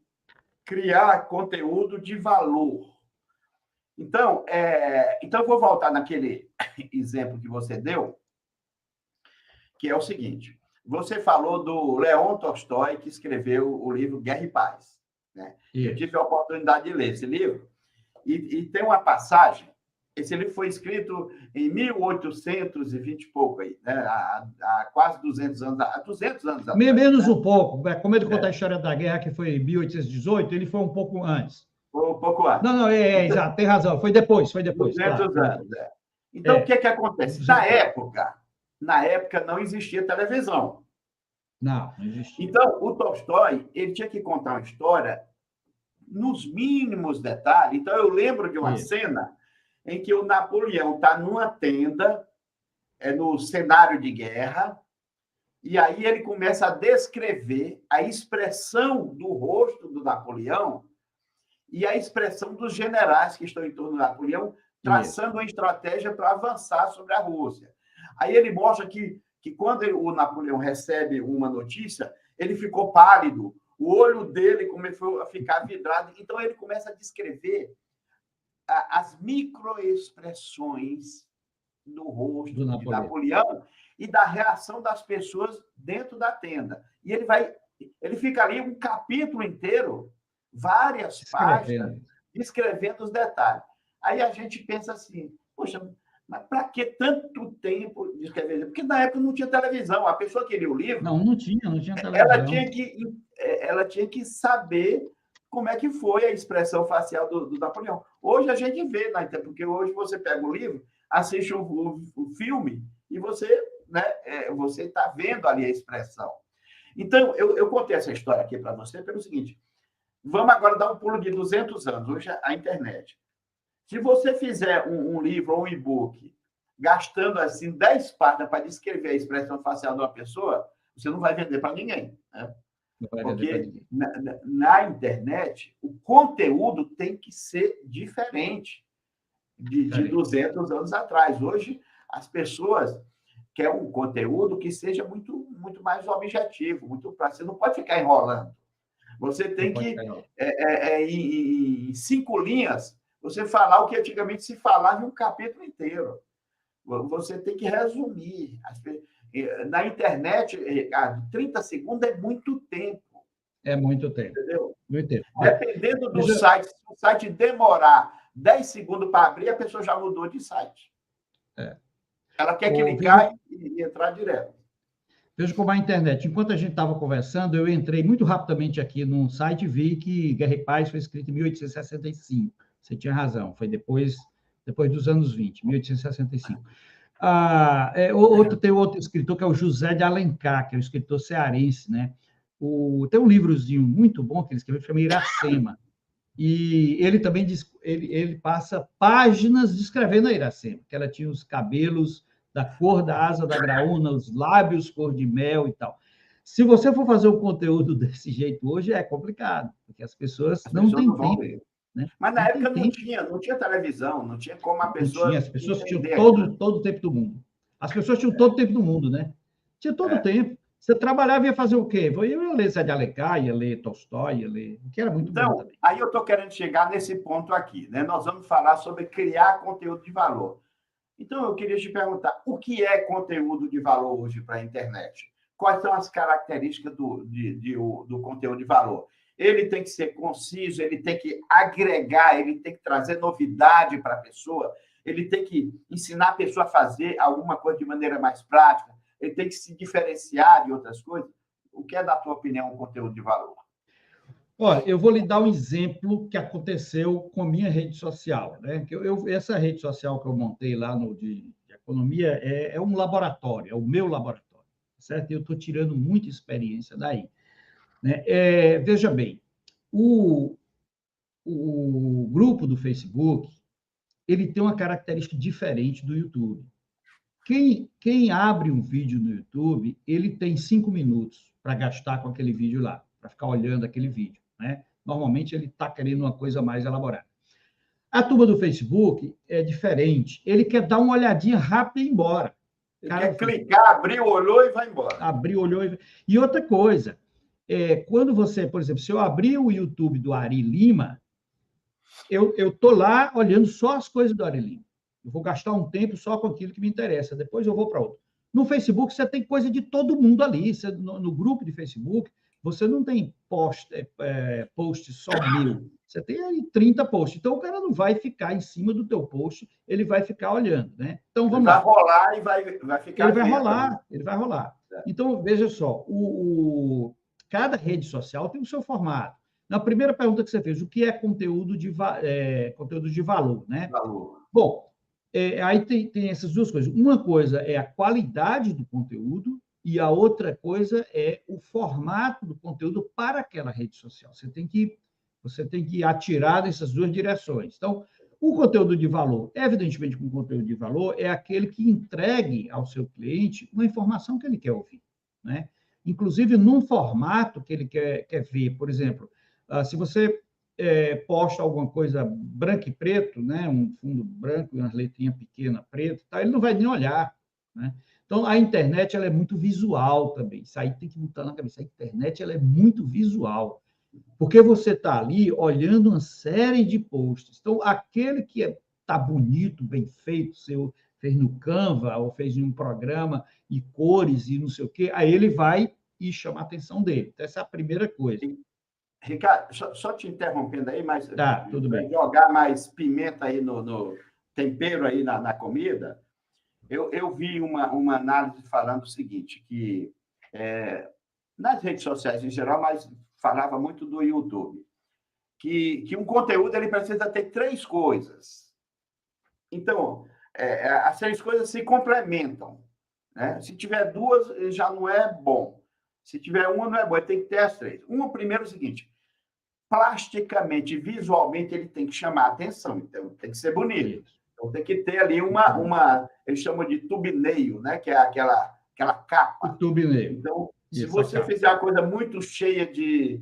Speaker 1: Criar conteúdo de valor. Então, eu vou voltar naquele exemplo que você deu, que é o seguinte, você falou do Leon Tolstói, que escreveu o livro Guerra e Paz, né? Eu tive a oportunidade de ler esse livro, e tem uma passagem. Esse livro foi escrito em 1820 e pouco, aí, né? Há quase 200 anos, há 200 anos atrás.
Speaker 2: Menos, né? Um pouco. Como ele conta a história da guerra, que foi em 1818, ele foi um pouco antes.
Speaker 1: Foi um pouco antes.
Speaker 2: Não, exato, tem razão. Foi depois. 200
Speaker 1: anos. Então, o que acontece? Na época não existia televisão.
Speaker 2: Não existia.
Speaker 1: Então, o Tolstói, ele tinha que contar uma história nos mínimos detalhes. Então, eu lembro de uma cena em que o Napoleão está numa tenda, no cenário de guerra, e aí ele começa a descrever a expressão do rosto do Napoleão e a expressão dos generais que estão em torno do Napoleão, traçando uma estratégia para avançar sobre a Rússia. Aí ele mostra que quando o Napoleão recebe uma notícia, ele ficou pálido, o olho dele começou a ficar vidrado, então ele começa a descrever as microexpressões no rosto de Napoleão e da reação das pessoas dentro da tenda. E ele fica ali um capítulo inteiro, várias páginas, descrevendo os detalhes. Aí a gente pensa assim, poxa, mas para que tanto tempo de escrever? Porque na época não tinha televisão. A pessoa que lia o livro...
Speaker 2: Não tinha televisão.
Speaker 1: Ela tinha que saber como é que foi a expressão facial do Napoleão. Hoje a gente vê, né? Porque hoje você pega o livro, assiste o filme e você está vendo ali a expressão. Então, eu contei essa história aqui para você pelo seguinte, vamos agora dar um pulo de 200 anos, hoje a internet. Se você fizer um livro ou um e-book gastando assim 10 páginas para descrever a expressão facial de uma pessoa, você não vai vender para ninguém, né? Porque na internet, o conteúdo tem que ser diferente de 200 anos atrás. Hoje, as pessoas querem um conteúdo que seja muito, muito mais objetivo, muito prático. Você não pode ficar enrolando. Você tem que, em 5 linhas, você falar o que antigamente se falava em um capítulo inteiro. Você tem que resumir. Na internet, Ricardo, 30 segundos é muito tempo.
Speaker 2: É muito tempo.
Speaker 1: Entendeu?
Speaker 2: Muito tempo.
Speaker 1: Dependendo do site, se o site demorar 10 segundos para abrir, a pessoa já mudou de site. Ela quer clicar e entrar direto.
Speaker 2: Veja como a internet. Enquanto a gente estava conversando, eu entrei muito rapidamente aqui num site e vi que Guerra e Paz foi escrito em 1865. Você tinha razão, foi depois dos anos 20, 1865. Tem outro escritor, que é o José de Alencar, que é um escritor cearense, né? Tem um livrozinho muito bom que ele escreveu, que chama Iracema. E ele também ele passa páginas descrevendo a Iracema, que ela tinha os cabelos da cor da asa da graúna, os lábios cor de mel e tal. Se você for fazer um conteúdo desse jeito hoje, é complicado, porque as pessoas não têm tempo. Né?
Speaker 1: Mas na época não tinha televisão, não tinha como a pessoa...
Speaker 2: Não tinha, as pessoas tinham todo o tempo do mundo. As pessoas tinham todo o tempo do mundo, né? Tinha todo o tempo. Você trabalhava e ia fazer o quê? Eu ia ler Zé de Alencar, ia ler Tolstói, ia ler... O que era muito bom também.
Speaker 1: Aí eu estou querendo chegar nesse ponto aqui, né? Nós vamos falar sobre criar conteúdo de valor. Então, eu queria te perguntar, o que é conteúdo de valor hoje para a internet? Quais são as características do conteúdo de valor? Ele tem que ser conciso, ele tem que agregar, ele tem que trazer novidade para a pessoa, ele tem que ensinar a pessoa a fazer alguma coisa de maneira mais prática, ele tem que se diferenciar de outras coisas. O que é, da tua opinião, um conteúdo de valor?
Speaker 2: Olha, eu vou lhe dar um exemplo que aconteceu com a minha rede social, né? Essa rede social que eu montei lá no de economia é um laboratório, é o meu laboratório, certo? Eu estou tirando muita experiência daí, né? Veja bem, o, o grupo do Facebook, ele tem uma característica diferente do YouTube. Quem abre um vídeo no YouTube, ele tem 5 minutos para gastar com aquele vídeo lá, para ficar olhando aquele vídeo, né? Normalmente ele está querendo uma coisa mais elaborada. A turma do Facebook é diferente. Ele quer dar uma olhadinha rápida e ir embora.
Speaker 1: Ele quer clicar, abrir, olhou e vai embora.
Speaker 2: Abriu, olhou e outra coisa, quando você, por exemplo, se eu abrir o YouTube do Ari Lima, eu estou lá olhando só as coisas do Ari Lima. Eu vou gastar um tempo só com aquilo que me interessa, depois eu vou para outro. No Facebook, você tem coisa de todo mundo ali. No grupo de Facebook, você não tem post só meu. Você tem aí 30 posts. Então, o cara não vai ficar em cima do teu post, ele vai ficar olhando, né? Então, vamos lá.
Speaker 1: Vai rolar e vai ficar...
Speaker 2: Ele vai rolar. Então, veja só, cada rede social tem o seu formato. Na primeira pergunta que você fez, o que é conteúdo de valor, né?
Speaker 1: Valor.
Speaker 2: Bom, aí tem essas duas coisas. Uma coisa é a qualidade do conteúdo e a outra coisa é o formato do conteúdo para aquela rede social. Você tem que atirar nessas duas direções. Então, o conteúdo de valor, evidentemente, um conteúdo de valor é aquele que entregue ao seu cliente uma informação que ele quer ouvir, né? Inclusive, num formato que ele quer ver. Por exemplo, se você posta alguma coisa branco e preto, né? Um fundo branco e uma letrinha pequena preta, tá? Ele não vai nem olhar, né? Então, a internet ela é muito visual também. Isso aí tem que botar na cabeça. A internet ela é muito visual, porque você está ali olhando uma série de posts. Então, aquele que está bonito, bem feito, seu fez no Canva ou fez em um programa e cores e não sei o quê, aí ele vai e chama a atenção dele. Então, essa é a primeira coisa.
Speaker 1: Ricardo, só te interrompendo aí, mas
Speaker 2: Tá, tudo bem.
Speaker 1: Jogar mais pimenta aí no tempero aí na comida, eu vi uma análise falando o seguinte, que nas redes sociais em geral, mas falava muito do YouTube, que um conteúdo ele precisa ter 3 coisas. Então, as 3 coisas se complementam, né? Se tiver 2, já não é bom. Se tiver uma, não é bom. Ele tem que ter as 3. Primeiro é o seguinte, plasticamente, visualmente, ele tem que chamar a atenção. Então, tem que ser bonito. Então, tem que ter ali eles chamam de thumbnail, né? Que é aquela capa.
Speaker 2: O thumbnail.
Speaker 1: Então, se você fizer uma coisa muito cheia de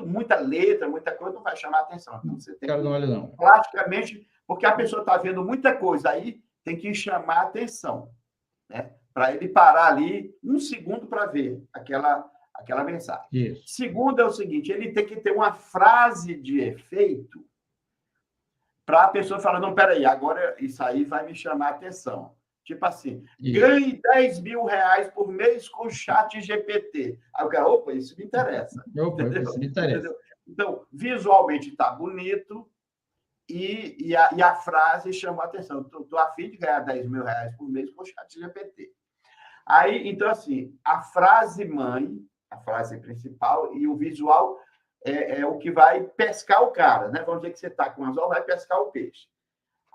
Speaker 1: muita letra, muita coisa, não vai chamar a atenção. Então, você tem
Speaker 2: não olha, não.
Speaker 1: Plasticamente, porque a pessoa está vendo muita coisa aí, tem que chamar a atenção, né? Para ele parar ali 1 segundo para ver aquela mensagem.
Speaker 2: Isso.
Speaker 1: Segundo é o seguinte, ele tem que ter uma frase de efeito para a pessoa falar, não, peraí, agora isso aí vai me chamar a atenção. Tipo assim, ganhe 10 mil reais por mês com o chat GPT. Aí o cara, opa, isso me interessa.
Speaker 2: Isso me interessa.
Speaker 1: Entendeu? Então, visualmente está bonito e a frase chamou a atenção. Estou a fim de ganhar 10 mil reais por mês com o chat GPT. Aí, então, assim, a frase mãe, a frase principal e o visual é o que vai pescar o cara, né? Vamos dizer que você está com anzol, vai pescar o peixe.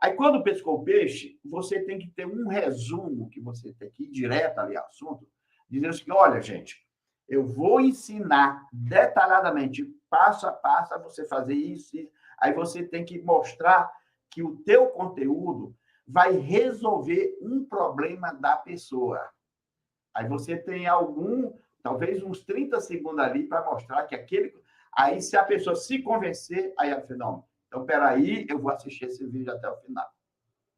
Speaker 1: Aí, quando pescou o peixe, você tem que ter um resumo, que você tem que ir direto ali ao assunto, dizendo assim, olha, gente, eu vou ensinar detalhadamente, passo a passo, a você fazer isso. Aí você tem que mostrar que o teu conteúdo vai resolver um problema da pessoa. Aí você tem talvez uns 30 segundos ali para mostrar que aquele... Aí, se a pessoa se convencer, aí ela fala, não, então, peraí, eu vou assistir esse vídeo até o final.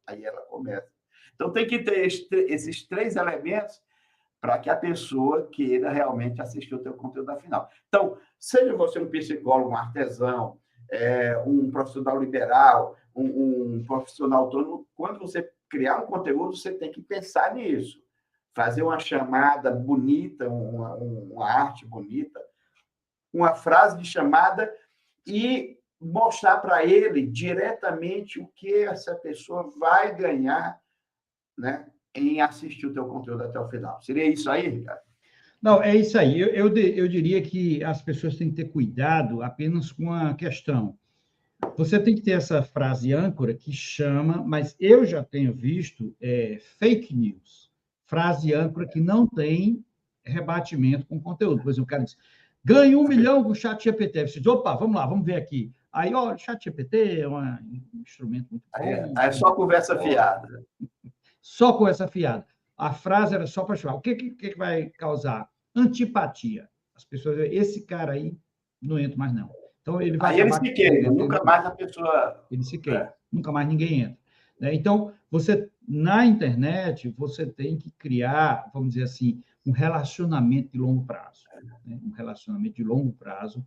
Speaker 1: Aí ela começa. Então, tem que ter esses 3 elementos para que a pessoa queira realmente assistir o teu conteúdo ao final. Então, seja você um psicólogo, um artesão, um profissional liberal, um profissional autônomo, quando você criar um conteúdo, você tem que pensar nisso. Fazer uma chamada bonita, uma arte bonita, uma frase de chamada e mostrar para ele diretamente o que essa pessoa vai ganhar, né, em assistir o teu conteúdo até o final. Seria isso aí, Ricardo?
Speaker 2: Não, é isso aí. Eu diria que as pessoas têm que ter cuidado apenas com a questão. Você tem que ter essa frase âncora que chama, mas eu já tenho visto fake news, frase âncora que não tem rebatimento com conteúdo. Por exemplo, o cara diz, ganhe 1 milhão com o ChatGPT. Você diz, opa, vamos lá, vamos ver aqui. Aí, ó, o ChatGPT é um instrumento muito bom.
Speaker 1: É só conversa fiada.
Speaker 2: Só conversa fiada. A frase era só para chamar. O que vai causar? Antipatia. As pessoas, esse cara aí não entra mais, não. Então, ele vai
Speaker 1: aí
Speaker 2: acabar...
Speaker 1: Ele se queima, nunca mais a pessoa...
Speaker 2: Ele se queima, nunca mais ninguém entra. Então, na internet, você tem que criar, vamos dizer assim, um relacionamento de longo prazo. Né? Um relacionamento de longo prazo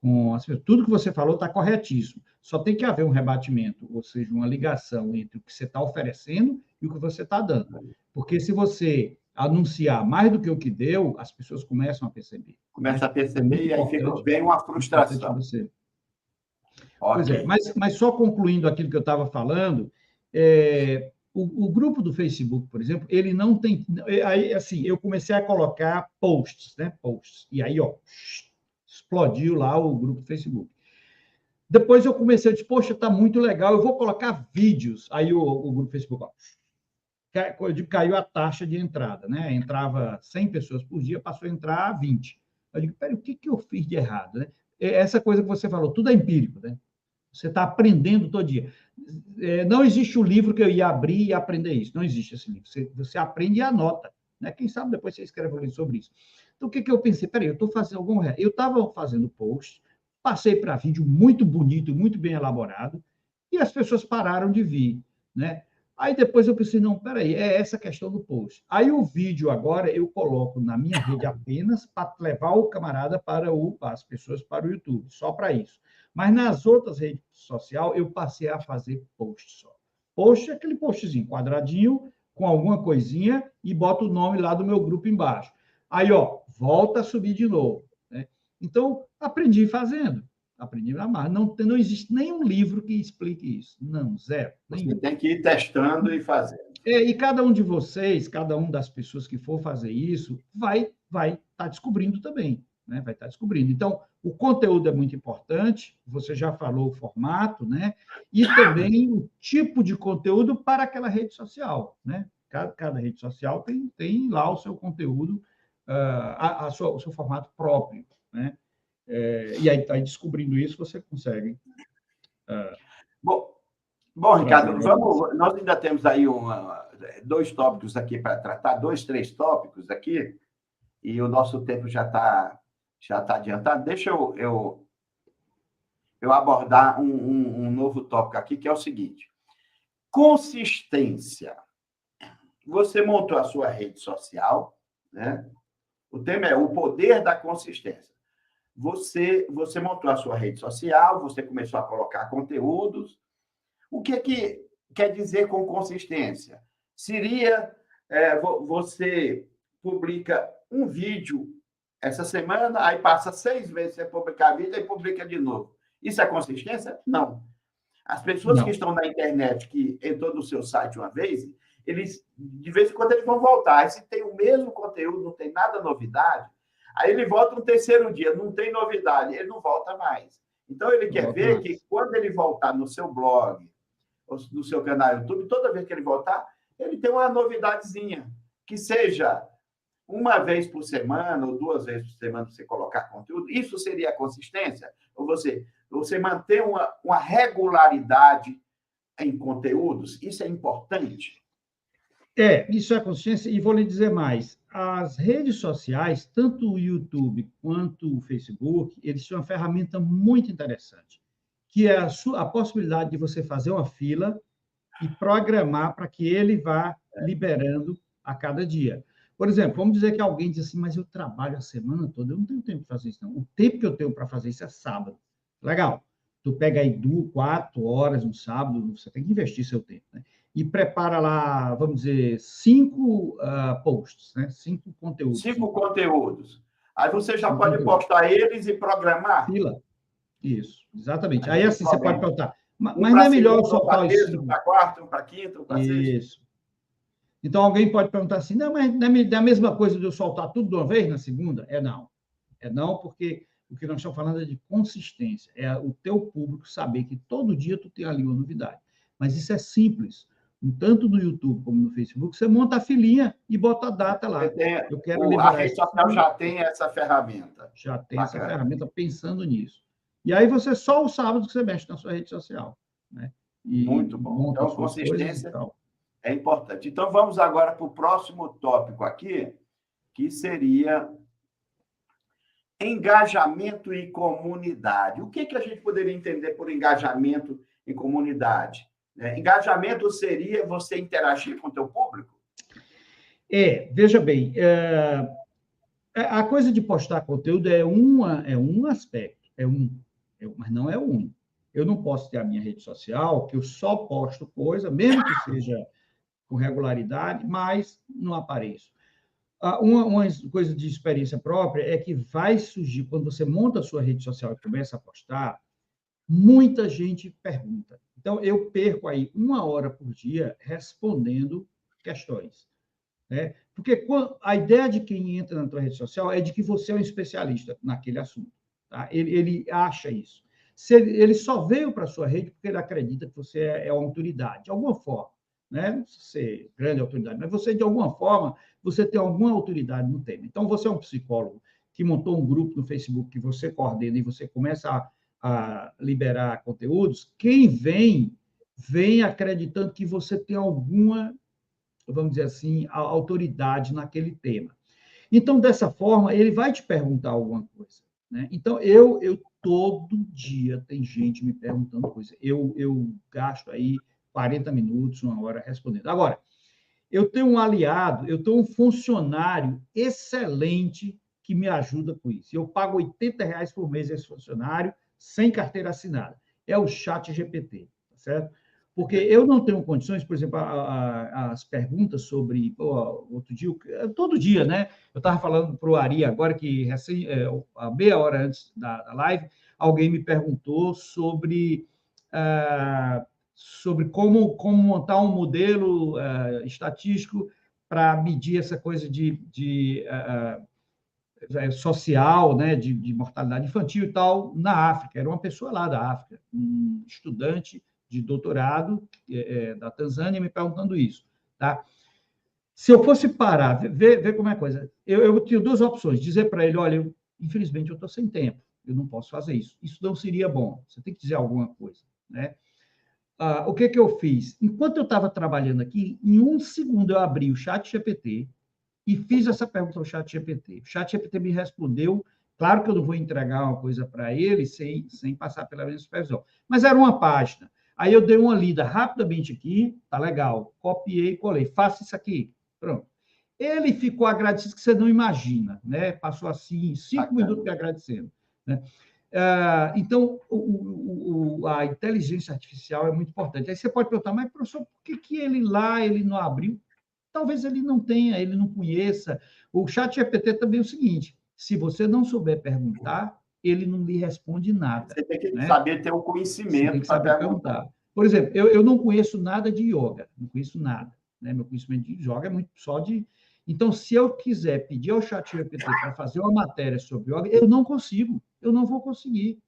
Speaker 2: com as pessoas. Tudo que você falou está corretíssimo. Só tem que haver um rebatimento, ou seja, uma ligação entre o que você está oferecendo e o que você está dando. Porque se você anunciar mais do que o que deu, as pessoas começam a perceber.
Speaker 1: Começa a perceber e aí vem uma frustração.
Speaker 2: Pois é, mas só concluindo aquilo que eu estava falando, o grupo do Facebook, por exemplo, ele não tem... Aí, assim, eu comecei a colocar posts, né? Posts. E aí, ó, explodiu lá o grupo do Facebook. Depois eu comecei a dizer, poxa, está muito legal, eu vou colocar vídeos. Aí o grupo do Facebook, ó, caiu a taxa de entrada, né? Entrava 100 pessoas por dia, passou a entrar 20. Eu digo, peraí, o que eu fiz de errado? Né? Essa coisa que você falou, tudo é empírico, né? Você está aprendendo todo dia. Não existe um livro que eu ia abrir e aprender isso. Não existe esse livro. Você aprende e anota. Né? Quem sabe depois você escreve um livro sobre isso. Então, o que eu pensei? Peraí, eu estou fazendo algum... Eu estava fazendo post, passei para vídeo muito bonito, muito bem elaborado, e as pessoas pararam de vir. Né? Aí depois eu pensei, não, peraí, é essa questão do post. Aí o vídeo agora eu coloco na minha rede apenas para levar o camarada as pessoas para o YouTube, só para isso. Mas nas outras redes sociais eu passei a fazer post só. Post é aquele postzinho, quadradinho, com alguma coisinha e bota o nome lá do meu grupo embaixo. Aí, ó, volta a subir de novo. Né? Então, aprendi fazendo. Aprendi a amar. Não existe nenhum livro que explique isso. Não, zero.
Speaker 1: Você tem que ir testando e fazendo.
Speaker 2: E cada um de vocês, cada um das pessoas que for fazer isso, vai estar descobrindo também. Né? Vai estar descobrindo. Então, o conteúdo é muito importante, você já falou o formato, né? E também o tipo de conteúdo para aquela rede social. Né? Cada rede social tem lá o seu conteúdo, o seu formato próprio. Né? E aí, descobrindo isso, você consegue.
Speaker 1: Bom, Ricardo, nós ainda temos aí 2 tópicos aqui para tratar, 2, 3 tópicos aqui, e o nosso tempo já está adiantado. Deixa eu abordar um novo tópico aqui, que é o seguinte: consistência. Você montou a sua rede social, né? O tema é o poder da consistência. Você montou a sua rede social, você começou a colocar conteúdos. O que quer dizer com consistência? Seria você publica um vídeo essa semana, aí passa 6 meses sem publicar vídeo e publica de novo. Isso é consistência? Não. As pessoas que estão na internet, que entrou no seu site uma vez, eles, de vez em quando, eles vão voltar. Aí, se tem o mesmo conteúdo, não tem nada novidade, aí ele volta no 3º dia, não tem novidade, ele não volta mais. Então, ele quer ver que, quando ele voltar no seu blog, ou no seu canal no YouTube, toda vez que ele voltar, ele tem uma novidadezinha, que seja 1 vez por semana ou 2 vezes por semana você colocar conteúdo. Isso seria a consistência? Ou você manter uma regularidade em conteúdos? Isso é importante?
Speaker 2: Isso é consistência. E vou lhe dizer mais. As redes sociais, tanto o YouTube quanto o Facebook, eles têm uma ferramenta muito interessante, que é a possibilidade de você fazer uma fila e programar para que ele vá liberando a cada dia. Por exemplo, vamos dizer que alguém diz assim, mas eu trabalho a semana toda, eu não tenho tempo para fazer isso, não. O tempo que eu tenho para fazer isso é sábado. Legal. Tu pega aí 4 horas no sábado, você tem que investir seu tempo, né? E prepara lá, vamos dizer, 5 posts, né? 5 conteúdos.
Speaker 1: 5 conteúdos. Aí você já pode postar eles e programar?
Speaker 2: Fila. Isso, exatamente. Aí assim você pode perguntar, mas
Speaker 1: não
Speaker 2: é melhor soltar
Speaker 1: os 5? Um para quarto, um para quinto, um para sexto?
Speaker 2: Isso. Então, alguém pode perguntar assim, não, mas não é a mesma coisa de eu soltar tudo de uma vez na segunda? Não. É não, porque o que nós estamos falando é de consistência. É o teu público saber que todo dia tu tem ali uma novidade. Mas isso é simples. Tanto no YouTube como no Facebook, você monta a filinha e bota a data lá. Eu quero
Speaker 1: A
Speaker 2: liberar
Speaker 1: rede
Speaker 2: essa
Speaker 1: social
Speaker 2: filinha.
Speaker 1: já tem essa ferramenta.
Speaker 2: Já tem essa
Speaker 1: Bacana.
Speaker 2: ferramenta pensando nisso. E aí você só o sábado que você mexe na sua rede social, né? E
Speaker 1: Muito bom.
Speaker 2: monta
Speaker 1: Então,
Speaker 2: as suas coisas e
Speaker 1: consistência
Speaker 2: tal.
Speaker 1: é importante. Então, vamos agora para o próximo tópico aqui, que seria engajamento e comunidade. O que a gente poderia entender por engajamento em comunidade? Engajamento seria você interagir com o teu público?
Speaker 2: Veja bem, a coisa de postar conteúdo é um aspecto, mas não é o único. Eu não posso ter a minha rede social, que eu só posto coisa, mesmo que seja com regularidade, mas não apareço. Uma coisa de experiência própria é que vai surgir, quando você monta a sua rede social e começa a postar, muita gente pergunta. Então, eu perco aí 1 hora por dia respondendo questões, né? Porque a ideia de quem entra na tua rede social é de que você é um especialista naquele assunto. Tá? Ele acha isso. Ele só veio para a sua rede porque ele acredita que você é uma autoridade, de alguma forma. Né? Não precisa ser grande autoridade, mas você, de alguma forma, você tem alguma autoridade no tema. Então, você é um psicólogo que montou um grupo no Facebook que você coordena e você começa a liberar conteúdos, quem vem acreditando que você tem alguma, vamos dizer assim, autoridade naquele tema. Então, dessa forma, ele vai te perguntar alguma coisa. Né? Então, eu todo dia tem gente me perguntando coisa. Eu gasto aí 40 minutos, 1 hora respondendo. Agora, eu tenho um aliado, eu tenho um funcionário excelente que me ajuda com isso. Eu pago R$ 80 por mês esse funcionário, sem carteira assinada. É o ChatGPT, tá certo? Porque eu não tenho condições, por exemplo, as perguntas sobre. Outro dia, todo dia, né? Eu estava falando para o Ari agora, que há meia hora antes da live, alguém me perguntou sobre como montar um modelo estatístico para medir essa coisa de social, né, de mortalidade infantil e tal, na África. Era uma pessoa lá da África, um estudante de doutorado da Tanzânia, me perguntando isso. Tá? Se eu fosse parar, ver como é a coisa, eu tinha duas opções: dizer para ele, olha, infelizmente eu estou sem tempo, eu não posso fazer isso. Isso não seria bom, você tem que dizer alguma coisa. Né? O que eu fiz? Enquanto eu estava trabalhando aqui, em 1 segundo eu abri o ChatGPT e fiz essa pergunta ao ChatGPT. O ChatGPT me respondeu. Claro que eu não vou entregar uma coisa para ele sem passar pela minha supervisão, mas era uma página. Aí eu dei uma lida rapidamente aqui, tá legal, copiei, colei, faça isso aqui, pronto. Ele ficou agradecido que você não imagina, né? Passou assim 5 minutos me agradecendo, né? Então, a inteligência artificial é muito importante. Aí você pode perguntar, mas, professor, por que ele lá ele não abriu? Talvez ele não tenha, ele não conheça. O chat GPT também é o seguinte: se você não souber perguntar, ele não lhe responde nada.
Speaker 1: Você tem que
Speaker 2: Né?
Speaker 1: saber ter o
Speaker 2: Você tem
Speaker 1: conhecimento
Speaker 2: que
Speaker 1: para
Speaker 2: saber
Speaker 1: perguntar.
Speaker 2: perguntar. Por exemplo, eu não conheço nada de yoga, não conheço nada. Né? Meu conhecimento de yoga é muito só de. Então, se eu quiser pedir ao chat GPT para fazer uma matéria sobre yoga, eu não consigo, eu não vou conseguir.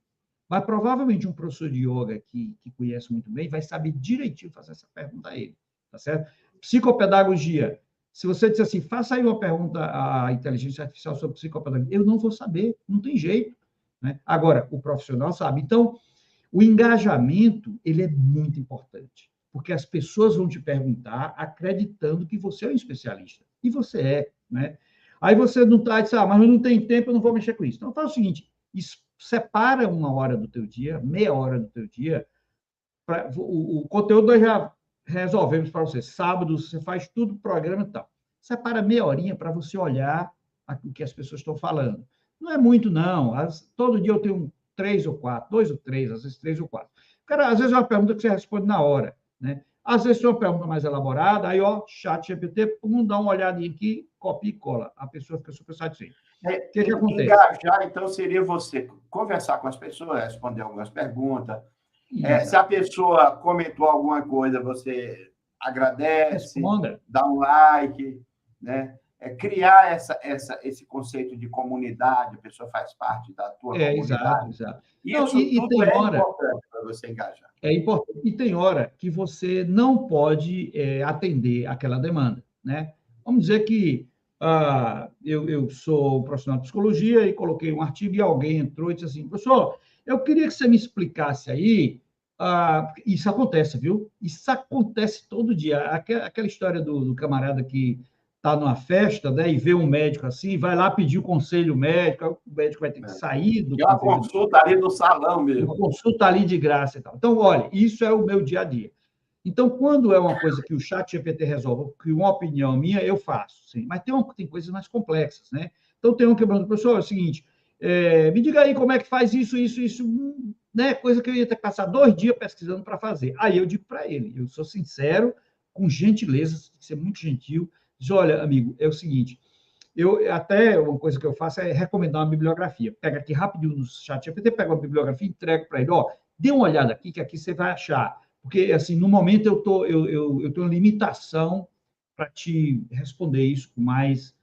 Speaker 2: Mas provavelmente um professor de yoga que conhece muito bem vai saber direitinho fazer essa pergunta a ele, tá certo? Psicopedagogia. Se você disser assim, faça aí uma pergunta à inteligência artificial sobre psicopedagogia, eu não vou saber, não tem jeito. Né? Agora, o profissional sabe. Então, o engajamento ele é muito importante, porque as pessoas vão te perguntar acreditando que você é um especialista. E você é. Né? Aí você não está, mas eu não tenho tempo, eu não vou mexer com isso. Então, faz o seguinte, separa 1 hora do teu dia, meia hora do teu dia, o conteúdo nós já resolvemos para você. Sábado, você faz tudo, programa e tal. Separa meia horinha para você olhar o que as pessoas estão falando. Não é muito, não. Todo dia eu tenho 3 ou 4, 2 ou 3, às vezes 3 ou 4. Cara, às vezes é uma pergunta que você responde na hora. Né? Às vezes é uma pergunta mais elaborada, aí, chat GPT, vamos dar uma olhadinha aqui, copia e cola. A pessoa fica super satisfeita. O que acontece?
Speaker 1: Engajar, então, seria você conversar com as pessoas, responder algumas perguntas. Se a pessoa comentou alguma coisa, você agradece,
Speaker 2: Responda.
Speaker 1: dá um like, né? Criar esse conceito de comunidade, a pessoa faz parte da tua
Speaker 2: Exato,
Speaker 1: comunidade.
Speaker 2: exato. Não,
Speaker 1: Isso
Speaker 2: e
Speaker 1: tudo
Speaker 2: tem
Speaker 1: é
Speaker 2: hora,
Speaker 1: importante para você engajar.
Speaker 2: é importante, e tem hora que você não pode atender aquela demanda, né? Vamos dizer que eu sou profissional de psicologia e coloquei um artigo e alguém entrou e disse assim, professor, eu queria que você me explicasse aí, isso acontece, viu? Isso acontece todo dia. Aquela história do camarada que está numa festa, né, e vê um médico assim, vai lá pedir o conselho médico, aí o médico vai ter que sair do
Speaker 1: Que é uma
Speaker 2: convívio
Speaker 1: consulta ali no salão
Speaker 2: uma
Speaker 1: mesmo.
Speaker 2: consulta ali de graça e tal. Então, olha, isso é o meu dia a dia. Então, quando é uma coisa que o chat GPT resolve, que uma opinião minha, eu faço, sim. Mas tem coisas mais complexas, né? Então, tem um que pergunta, professor, é o seguinte, me diga aí como é que faz isso, né? Coisa que eu ia ter que passar 2 dias pesquisando para fazer. Aí eu digo para ele, eu sou sincero, com gentileza, ser muito gentil, diz, olha, amigo, é o seguinte, até uma coisa que eu faço é recomendar uma bibliografia. Pega aqui rapidinho no chat GPT, pega uma bibliografia e entrega para ele. Ó, dê uma olhada aqui, que aqui você vai achar. Porque, assim, no momento eu tenho limitação para te responder isso com mais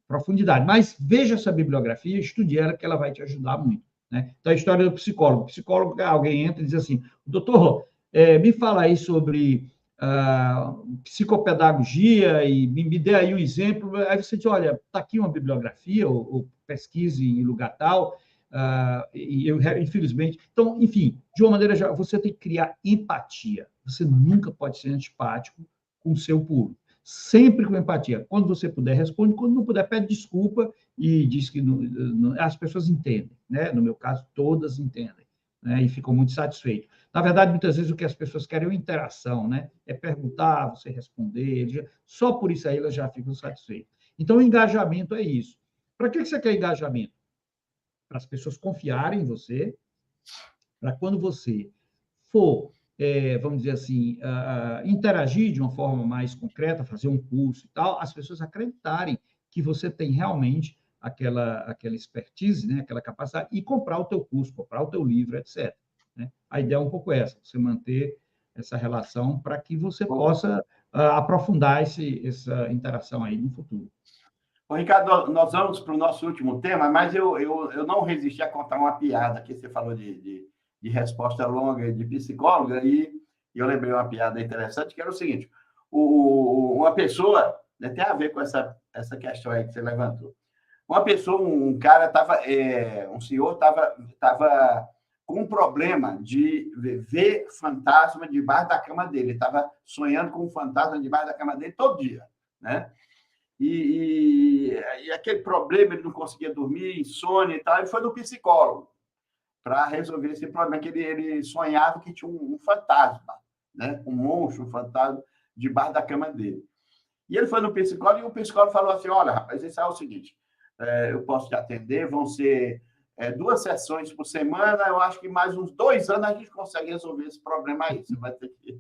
Speaker 2: profundidade. Mas veja essa bibliografia, estude ela, que ela vai te ajudar muito. Né? Então, a história do psicólogo. O psicólogo, alguém entra e diz assim, doutor, me fala aí sobre psicopedagogia e me dê aí um exemplo. Aí você diz, olha, está aqui uma bibliografia, ou pesquise em lugar tal, e eu, infelizmente... Então, enfim, de uma maneira geral, você tem que criar empatia. Você nunca pode ser antipático com o seu público. Sempre com empatia. Quando você puder, responde. Quando não puder, pede desculpa e diz que as pessoas entendem. Né? No meu caso, todas entendem. Né? E ficam muito satisfeitos. Na verdade, muitas vezes o que as pessoas querem é interação, né? É perguntar, você responder. Só por isso aí elas já ficam satisfeitas. Então, o engajamento é isso. Para que você quer engajamento? Para as pessoas confiarem em você, para quando você for, vamos dizer assim, interagir de uma forma mais concreta, fazer um curso e tal, as pessoas acreditarem que você tem realmente aquela expertise, né, aquela capacidade, e comprar o teu curso, comprar o teu livro, etc. Né? A ideia é um pouco essa, você manter essa relação para que você possa aprofundar essa interação aí no futuro.
Speaker 1: Ô, Ricardo, nós vamos para o nosso último tema, mas eu não resisti a contar uma piada aqui. Você falou de resposta longa de psicóloga, e eu lembrei uma piada interessante, que era o seguinte: uma pessoa, né, tem a ver com essa questão aí que você levantou. Uma pessoa, um cara estava, um senhor estava com um problema de ver fantasma debaixo da cama dele. Ele estava sonhando com um fantasma debaixo da cama dele todo dia, né? E aquele problema, ele não conseguia dormir, insônia e tal, ele foi no psicólogo para resolver esse problema, que ele sonhava que tinha um fantasma, né? Um monstro, um fantasma, debaixo da cama dele. E ele foi no psicólogo e o psicólogo falou assim, olha, rapaz, isso é o seguinte, eu posso te atender, vão ser 2 sessões por semana, eu acho que mais uns 2 anos a gente consegue resolver esse problema aí, você vai ter que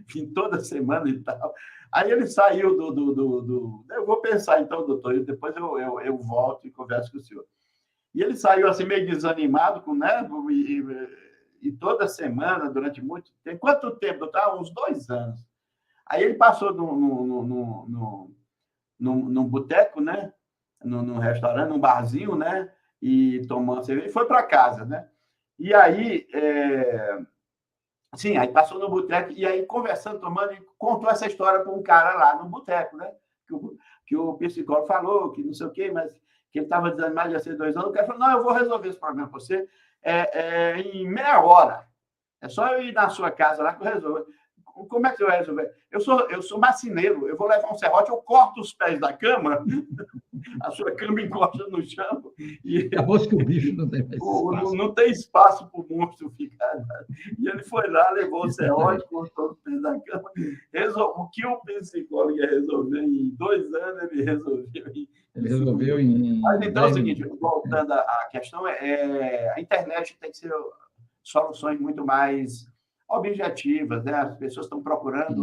Speaker 1: vir toda semana e tal. Aí ele saiu eu vou pensar então, doutor, e depois eu volto e converso com o senhor. E ele saiu assim meio desanimado, né? E toda semana, durante muito tempo. Quanto tempo, doutor? Uns 2 anos. Aí ele passou num boteco, né? Num restaurante, num barzinho, né? E tomando cerveja, e foi para casa, né? E aí, sim, aí passou no boteco, e aí conversando, tomando, e contou essa história para um cara lá no boteco, né? Que o psicólogo falou, que não sei o quê, mas que ele estava desanimado de há 2 anos. O cara falou, não, eu vou resolver esse problema para você em meia hora. É só eu ir na sua casa lá que eu resolvo. Como é que você vai resolver? Eu sou marceneiro, eu vou levar um serrote, eu corto os pés da cama, a sua cama encosta no chão. E
Speaker 2: acabou que o bicho não tem mais espaço.
Speaker 1: Não tem espaço para o monstro ficar. E ele foi lá, levou o serrote, cortou os pés da cama. O que o psicólogo ia resolver em 2 anos, ele resolveu em...
Speaker 2: Ele resolveu em...
Speaker 1: Mas então é o seguinte, voltando à questão, a internet tem que ser soluções muito mais objetivas, né? As pessoas estão procurando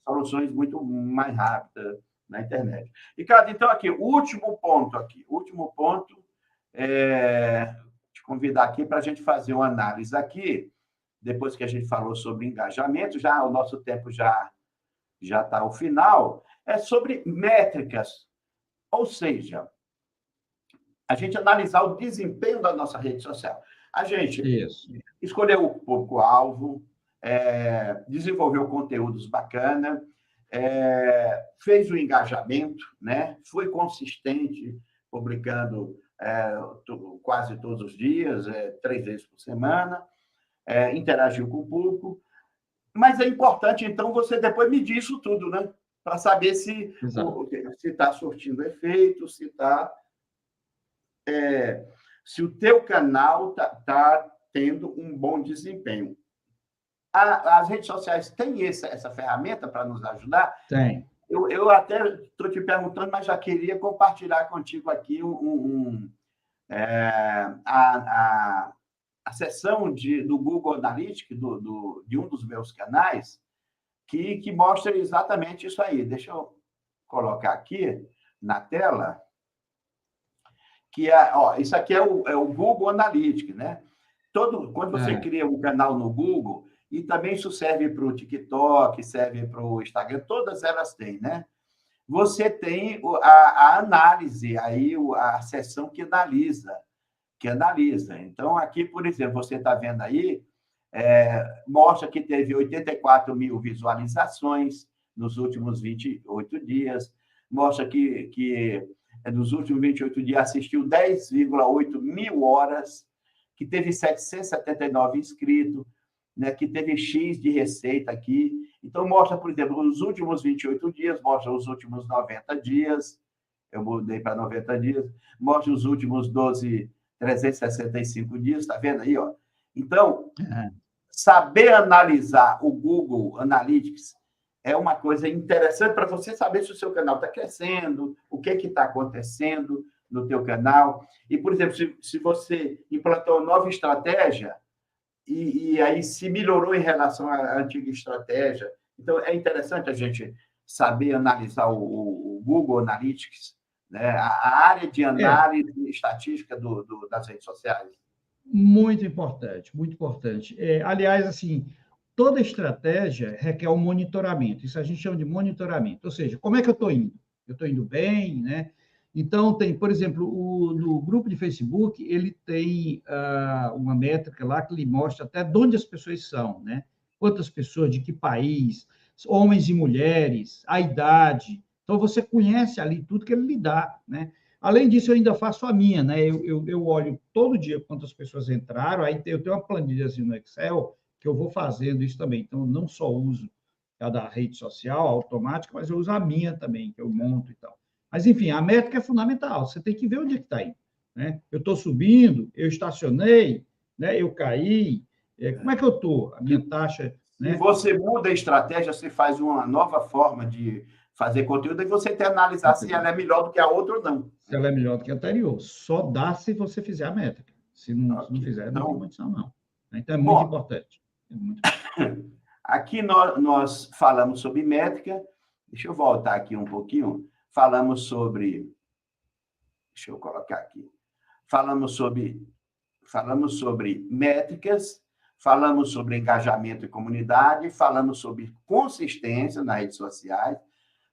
Speaker 1: soluções muito mais rápidas na internet. Ricardo, então aqui, último ponto, te convidar aqui para a gente fazer uma análise aqui depois que a gente falou sobre engajamento, já o nosso tempo já está ao final, é sobre métricas, ou seja, a gente analisar o desempenho da nossa rede social. A gente
Speaker 2: Isso.
Speaker 1: escolheu o público-alvo, desenvolveu conteúdos bacanas, fez o engajamento, né? Foi consistente, publicando quase todos os dias, 3 vezes por semana, interagiu com o público. Mas é importante, então, você depois medir isso tudo, né? Para saber se está surtindo efeito, se o teu canal tá tendo um bom desempenho. As redes sociais têm essa ferramenta para nos ajudar?
Speaker 2: Tem.
Speaker 1: Eu até estou te perguntando, mas já queria compartilhar contigo aqui a seção do Google Analytics, de um dos meus canais, que mostra exatamente isso aí. Deixa eu colocar aqui na tela, isso aqui é o Google Analytics, né? Quando você cria um canal no Google, e também isso serve para o TikTok, serve para o Instagram, todas elas têm, né? Você tem a análise, aí a seção que analisa. Então, aqui, por exemplo, você está vendo aí, mostra que teve 84 mil visualizações nos últimos 28 dias, mostra que nos últimos 28 dias assistiu 10,8 mil horas, que teve 779 inscritos, né, que teve X de receita aqui. Então, mostra, por exemplo, os últimos 28 dias, mostra os últimos 90 dias, eu mudei para 90 dias, mostra os últimos 365 dias, está vendo aí? Ó? Então, saber analisar o Google Analytics é uma coisa interessante para você saber se o seu canal está crescendo, o que está acontecendo no teu canal. E, por exemplo, se você implantou uma nova estratégia e aí se melhorou em relação à antiga estratégia, então é interessante a gente saber analisar o Google Analytics, né? A área de análise estatística das redes sociais.
Speaker 2: Muito importante, muito importante. Aliás, assim, toda estratégia requer um monitoramento. Isso a gente chama de monitoramento. Ou seja, como é que eu estou indo? Eu estou indo bem, né? Então, tem, por exemplo, no grupo de Facebook, ele tem uma métrica lá que lhe mostra até de onde as pessoas são, né? Quantas pessoas, de que país, homens e mulheres, a idade. Então, você conhece ali tudo que ele lhe dá, né? Além disso, eu ainda faço a minha, né? Eu olho todo dia quantas pessoas entraram, aí eu tenho uma planilha assim no Excel que eu vou fazendo isso também. Então, não só uso a da rede social automática, mas eu uso a minha também, que eu monto e tal. Mas, enfim, a métrica é fundamental. Você tem que ver onde é que está indo, né? Eu estou subindo, eu estacionei, né? Eu caí. Como é que eu estou? A minha taxa...
Speaker 1: Se você muda a estratégia, você faz uma nova forma de fazer conteúdo e você tem que analisar se ela é melhor do que a outra ou não.
Speaker 2: Se ela é melhor do que a anterior. Só dá se você fizer a métrica. Se não fizer, não tem condição, não. Então, é muito importante.
Speaker 1: Aqui nós falamos sobre métrica. Deixa eu voltar aqui um pouquinho. Falamos sobre... Deixa eu colocar aqui. Falamos sobre métricas, falamos sobre engajamento e comunidade, falamos sobre consistência nas redes sociais,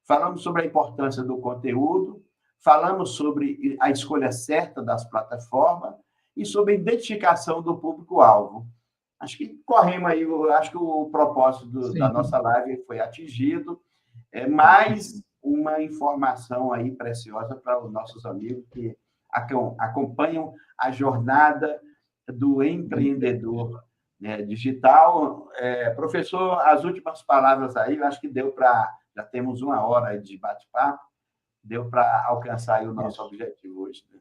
Speaker 1: falamos sobre a importância do conteúdo, falamos sobre a escolha certa das plataformas e sobre a identificação do público-alvo. Acho que corremos aí, acho que o propósito da nossa live foi atingido. Mais uma informação aí preciosa para os nossos amigos que acompanham a jornada do empreendedor, né, digital. Professor, as últimas palavras aí, eu acho que deu para... Já temos 1 hora de bate-papo, deu para alcançar aí o nosso objetivo hoje. Né?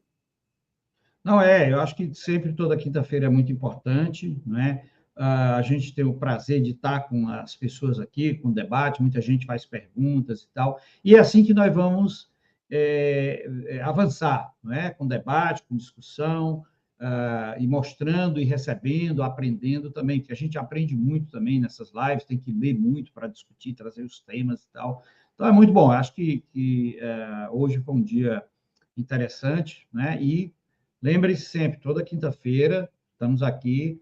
Speaker 2: Não, eu acho que sempre, toda quinta-feira é muito importante, né? A gente tem o prazer de estar com as pessoas aqui, com debate, muita gente faz perguntas e tal, e é assim que nós vamos avançar, né? Com debate, com discussão, e mostrando e recebendo, aprendendo também, porque a gente aprende muito também nessas lives, tem que ler muito para discutir, trazer os temas e tal. Então, é muito bom. Acho que hoje foi um dia interessante, né? E lembre-se sempre, toda quinta-feira estamos aqui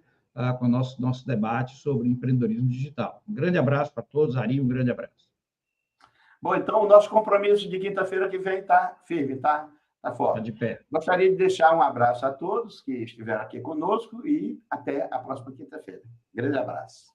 Speaker 2: com o nosso debate sobre empreendedorismo digital. Um grande abraço para todos. Ari, um grande abraço.
Speaker 1: Bom, então o nosso compromisso de quinta-feira que vem está firme, está forte.
Speaker 2: Está de pé.
Speaker 1: Gostaria de deixar um abraço a todos que estiveram aqui conosco e até a próxima quinta-feira. Grande abraço.